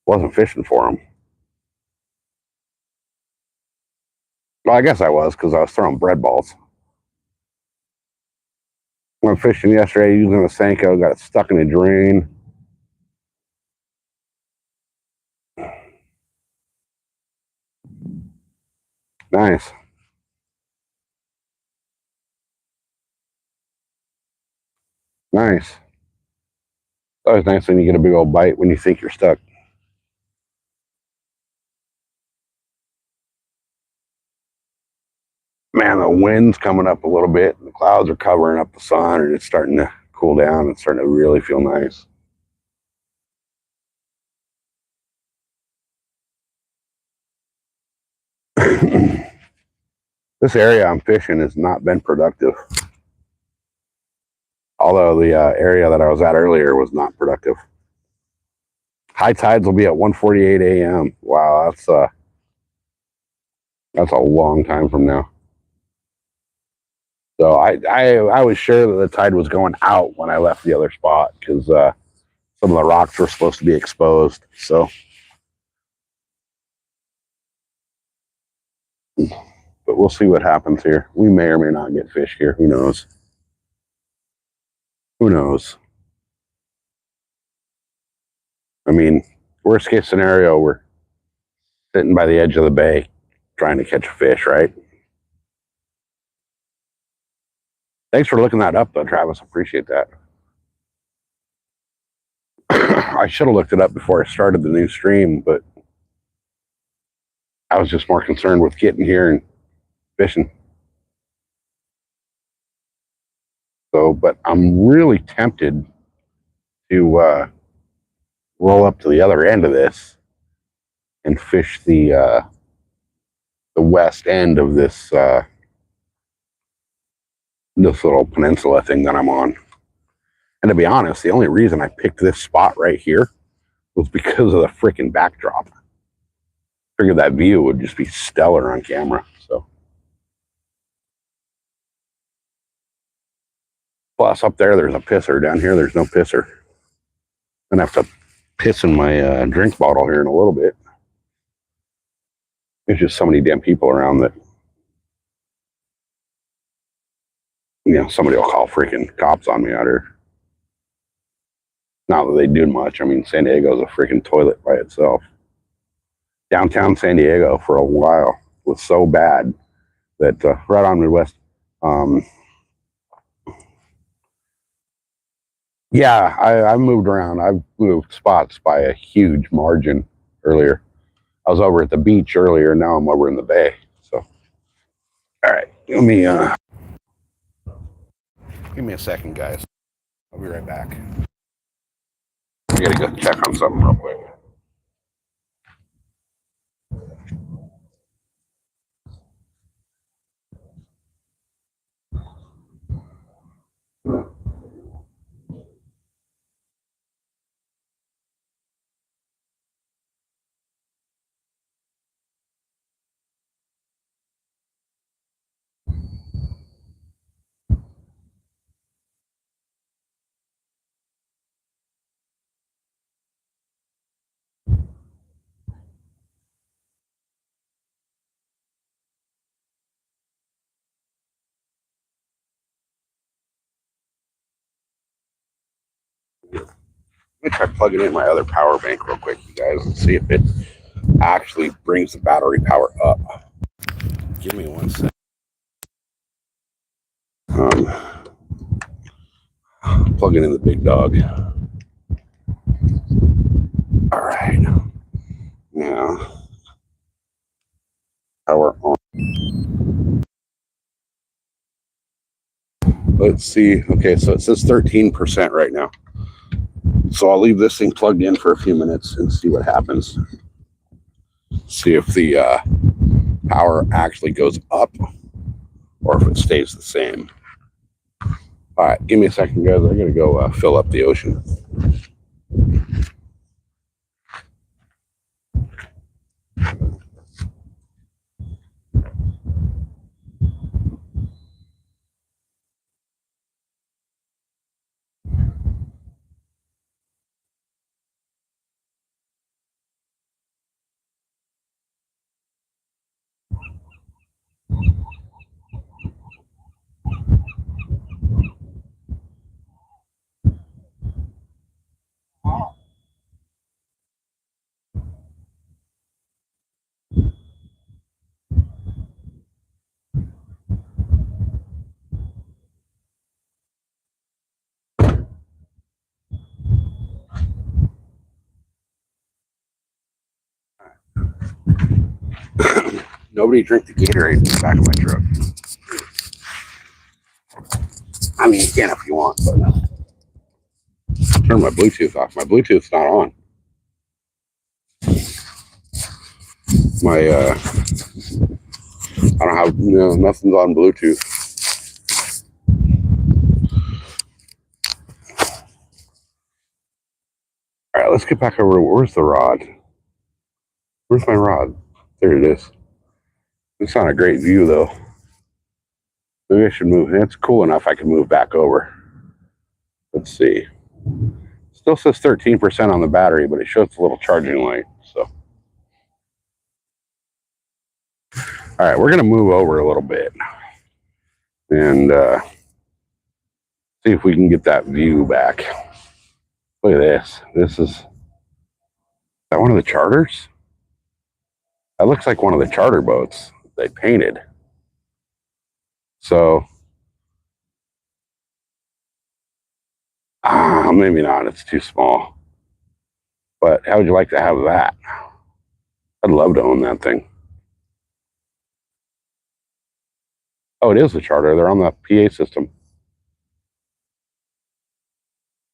wasn't fishing for them. Well, I guess I was because I was throwing bread balls. Went fishing yesterday using a Senko, got it stuck in a drain. Nice. Nice. It's always nice when you get a big old bite when you think you're stuck. Man, the wind's coming up a little bit. The clouds are covering up the sun, and it's starting to cool down. It's starting to really feel nice. This area I'm fishing has not been productive. Although the area that I was at earlier was not productive. High tides will be at 1:48 a.m. Wow, that's a long time from now. So I was sure that the tide was going out when I left the other spot because some of the rocks were supposed to be exposed. So, but we'll see what happens here. We may or may not get fish here. Who knows? Who knows? I mean, worst case scenario, we're sitting by the edge of the bay trying to catch a fish, right? Thanks for looking that up, though, Travis. Appreciate that. I should have looked it up before I started the new stream, but I was just more concerned with getting here and fishing. So, but I'm really tempted to roll up to the other end of this and fish the west end of this this little peninsula thing that I'm on. And to be honest, the only reason I picked this spot right here was because of the freaking backdrop. Figured that view would just be stellar on camera. So, plus up there, there's a pisser. Down here, there's no pisser. I'm gonna have to piss in my drink bottle here in a little bit. There's just so many damn people around that, you know, somebody will call freaking cops on me out here. Not that they do much. I mean, San Diego's a freaking toilet by itself. Downtown San Diego for a while was so bad that right on Midwest. Yeah, I moved around. I've moved spots by a huge margin earlier. I was over at the beach earlier. Now I'm over in the bay. So, all right, let me give me a second, guys. I'll be right back. I gotta go check on something real quick. Let me try plugging in my other power bank real quick, you guys, and see if it actually brings the battery power up. Give me 1 second. Plugging in the big dog. All right. Now, power on. Let's see. Okay, so it says 13% right now. So I'll leave this thing plugged in for a few minutes and see what happens. See if the power actually goes up or if it stays the same. All right, give me a second, guys. I'm gonna go fill up the ocean. Nobody drink the Gatorade in the back of my truck. I mean, you can if you want, but turn my Bluetooth off. My Bluetooth's not on. My I don't have nothing's on Bluetooth. All right, let's get back over to where's the rod? Where's my rod? There it is. It's not a great view though. Maybe I should move. It's cool enough I can move back over. Let's see. Still says 13% on the battery, but it shows a little charging light. So, all right, we're gonna move over a little bit and see if we can get that view back. Look at this. This is that one of the charters? That looks like one of the charter boats they painted. So, maybe not. It's too small. But how would you like to have that? I'd love to own that thing. Oh, it is the charter. They're on the PA system.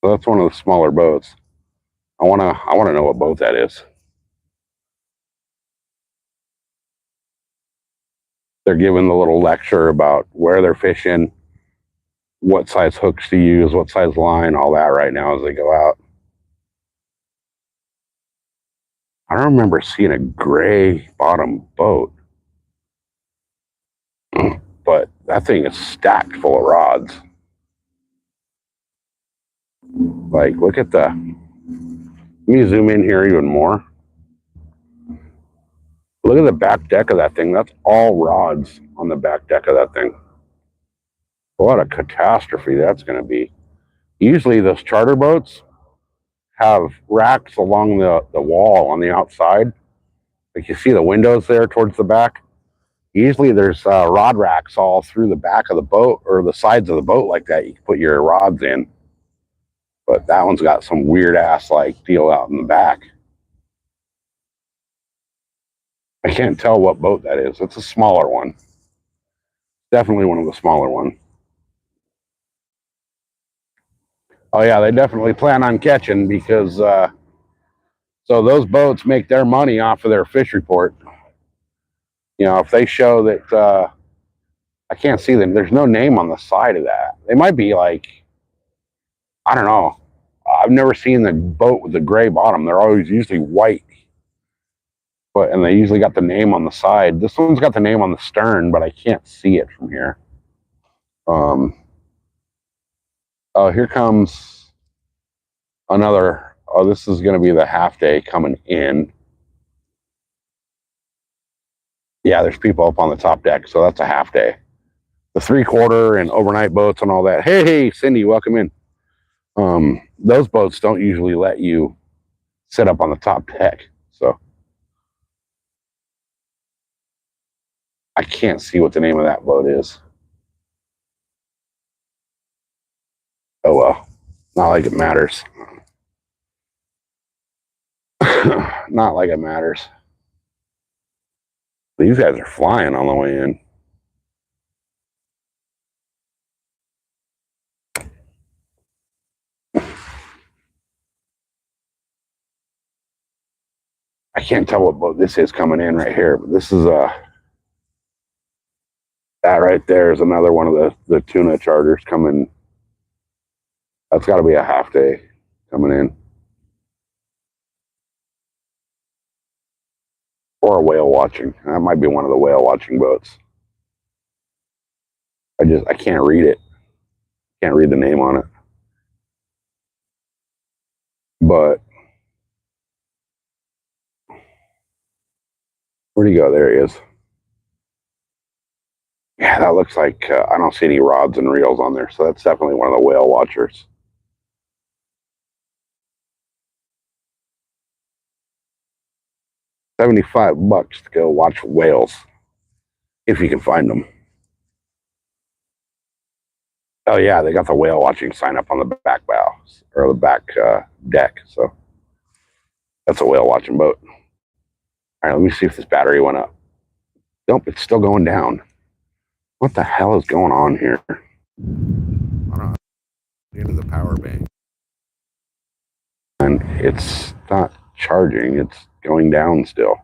So that's one of the smaller boats. I wanna know what boat that is. They're giving the little lecture about where they're fishing, what size hooks to use, what size line, all that right now as they go out. I don't remember seeing a gray bottom boat, but that thing is stacked full of rods. Like, look at let me zoom in here even more. Look at the back deck of that thing. That's all rods on the back deck of that thing. What a catastrophe that's going to be. Usually those charter boats have racks along the wall on the outside. Like you see the windows there towards the back. Usually there's rod racks all through the back of the boat or the sides of the boat like that. You can put your rods in. But that one's got some weird ass like deal out in the back. I can't tell what boat that is. It's a smaller one. Definitely one of the smaller ones. Oh yeah, they definitely plan on catching because so those boats make their money off of their fish report. You know, if they show that I can't see them, there's no name on the side of that. They might be like, I don't know. I've never seen the boat with the gray bottom. They're always usually white. And they usually got the name on the side. This one's got the name on the stern, but I can't see it from here. Oh, here comes another. Oh, this is going to be the half day coming in. Yeah, there's people up on the top deck, so that's a half day. The 3/4 and overnight boats and all that. Hey, Cindy, welcome in. Those boats don't usually let you sit up on the top deck, so I can't see what the name of that boat is. Oh well, not like it matters. Not like it matters. These guys are flying on the way in. I can't tell what boat this is coming in right here, but this is that right there is another one of the tuna charters coming. That's got to be a half day coming in. Or a whale watching. That might be one of the whale watching boats. I can't read it. Can't read the name on it. But where'd he go? There he is. Yeah, that looks like I don't see any rods and reels on there, so that's definitely one of the whale watchers. $75 to go watch whales, if you can find them. Oh yeah, they got the whale watching sign up on the back bow or the back deck, so that's a whale watching boat. All right, let me see if this battery went up. Nope, it's still going down. What the hell is going on here? I don't know. Into the power bank. And it's not charging, it's going down still.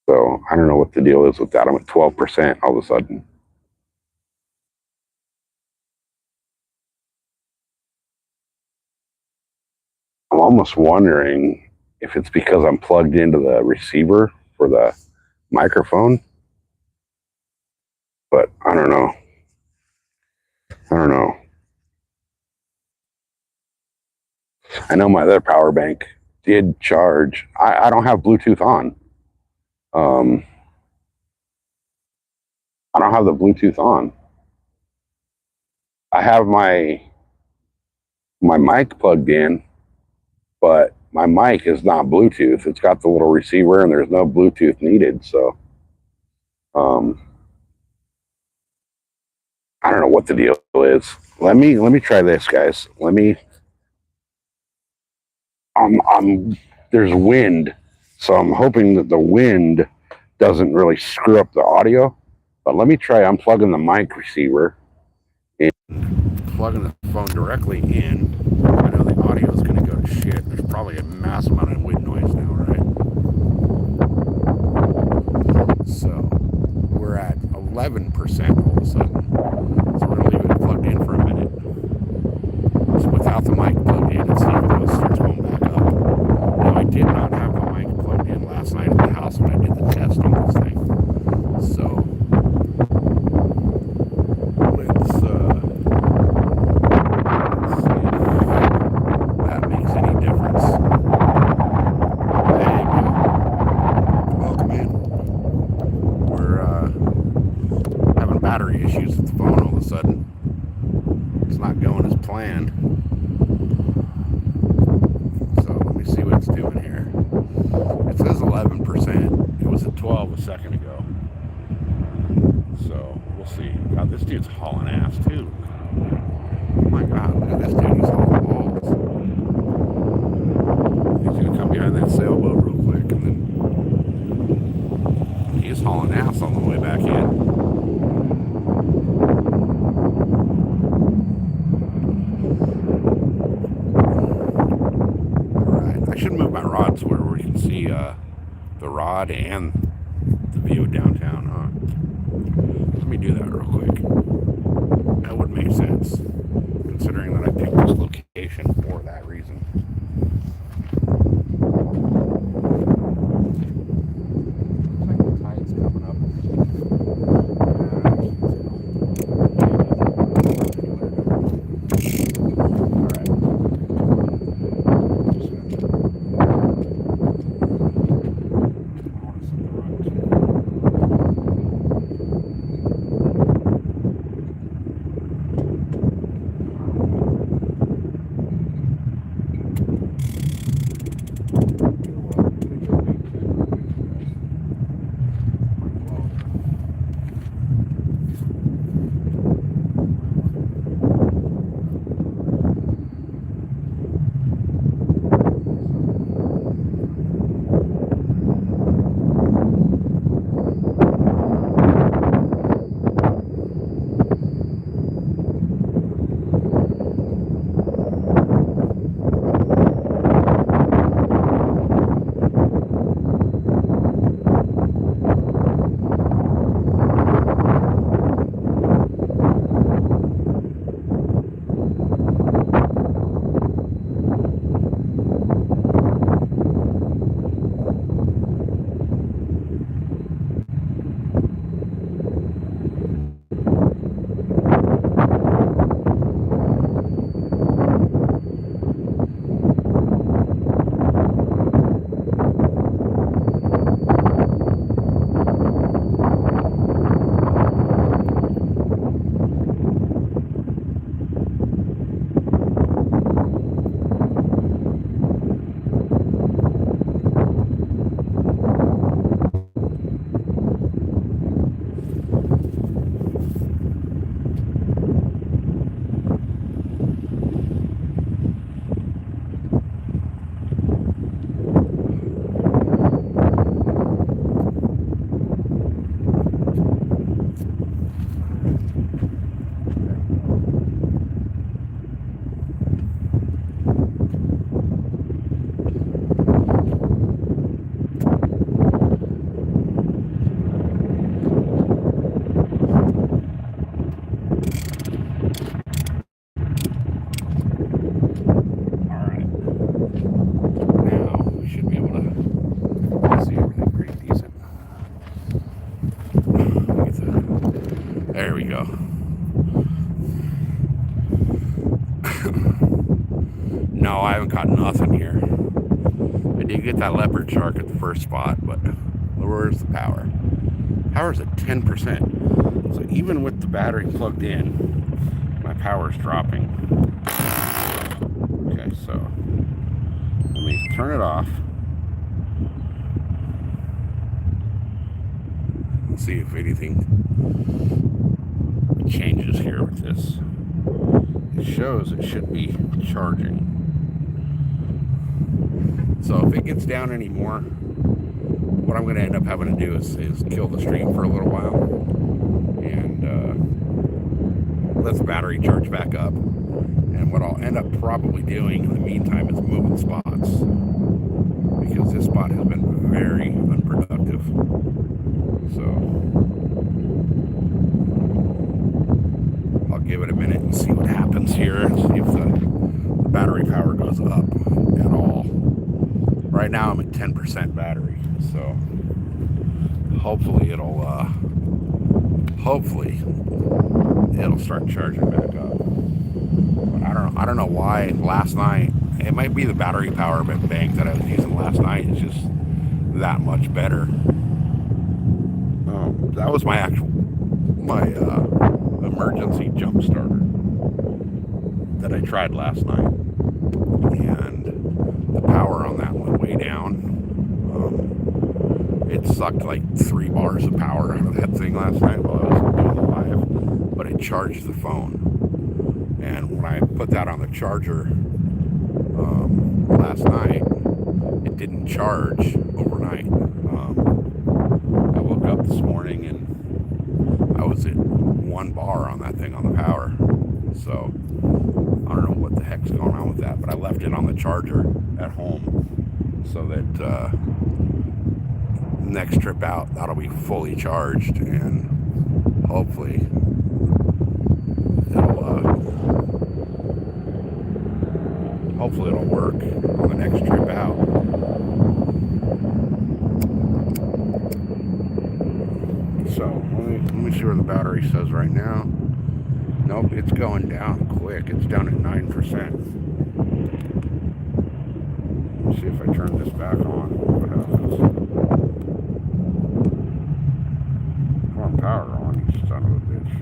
So I don't know what the deal is with that. I'm at 12% all of a sudden. I'm almost wondering if it's because I'm plugged into the receiver for the microphone. But I don't know. I know my other power bank did charge. I don't have Bluetooth on. I don't have the Bluetooth on. I have my mic plugged in, but my mic is not Bluetooth. It's got the little receiver and there's no Bluetooth needed. So I don't know what the deal is. Let me try this, guys. There's wind, so I'm hoping that the wind doesn't really screw up the audio. But let me try unplugging the mic receiver and plugging the phone directly in. I know the audio is going to go to shit. There's probably a mass amount of wind noise now, right? So we're at 11% all of a sudden. So we're going to leave it plugged in for a minute. So without the mic plugged in and see if it starts going back up. Now, I did not have the mic plugged in last night at the house when I did the test on this thing. So let's see if that makes any difference. There you go. Welcome in. We're having battery issues with the phone all of a sudden. It's not going as planned. So let me see what it's doing here. It says 11%. It was at 12 a second ago. So we'll see. God, this dude's hauling ass too. Oh my God, look at this dude. He's hauling balls. He's gonna come behind that sailboat real quick, and then he's hauling ass on the way back in. I should move my rod to where we can see the rod and the view downtown, huh? Let me do that real quick. That would make sense, considering that I picked this location for that reason. Looks like the tide's coming up. No, I haven't got nothing here. I did get that leopard shark at the first spot, but where's the power? Power's at 10%. So even with the battery plugged in, my power's dropping. Okay, so let me turn it off. Let's see if anything changes here with this. It shows it should be charging. So if it gets down anymore, what I'm going to end up having to do is kill the stream for a little while and let the battery charge back up. And what I'll end up probably doing in the meantime is moving spots, because this spot has been very unproductive. So I'll give it a minute and see what happens here, see if the battery power goes up at all. Right now I'm at 10% battery, so hopefully it'll start charging back up. But I don't know why last night, it might be the battery power bank that I was using last night is just that much better. That was my emergency jump starter that I tried last night, and the power on that went way down. It sucked like 3 bars of power out of that thing last night while I was doing the live, but it charged the phone. And when I put that on the charger last night, it didn't charge overnight. I woke up this morning and I was at 1 bar on that thing on the power. So I don't know what the heck's going on with that, but I left it on the charger at home so that next trip out that'll be fully charged, and hopefully it'll work on the next trip out. So let me see where the battery says right now. Nope, it's going down quick. It's down at 9%. Let's see if I turn this back on. What happens? Come on, power on, you son of a bitch.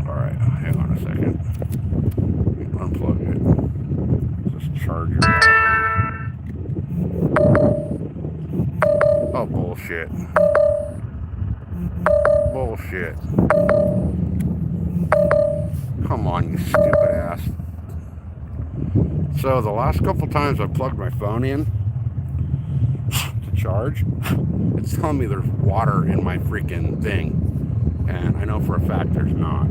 Alright, hang on a second. Let me unplug it. Just charge your battery. Oh, bullshit. Bullshit. Come on, you stupid ass. So the last couple times I plugged my phone in to charge, it's telling me there's water in my freaking thing. And I know for a fact there's not.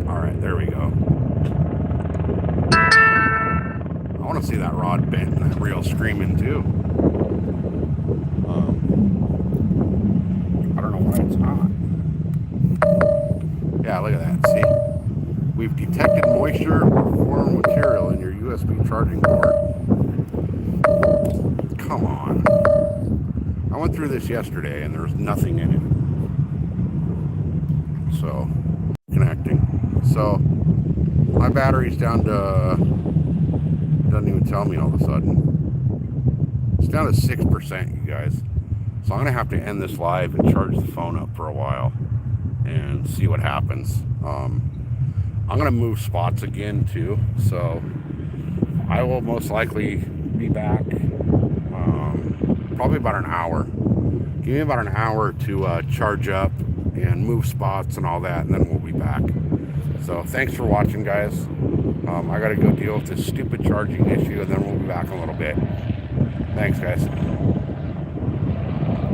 Alright, there we go. I want to see that rod bent and that reel screaming too. I don't know why it's not. Yeah, look at that. See? We've detected moisture or foreign material in your USB charging port. Come on. I went through this yesterday and there was nothing in it. So, connecting. So, my battery's down to, doesn't even tell me all of a sudden. It's down to 6%, you guys. So I'm going to have to end this live and charge the phone up for a while and see what happens. I'm going to move spots again too, so I will most likely be back probably about an hour. Give me about an hour to charge up and move spots and all that, and then we'll be back. So thanks for watching, guys. I got to go deal with this stupid charging issue, and then we'll be back in a little bit. Thanks, guys.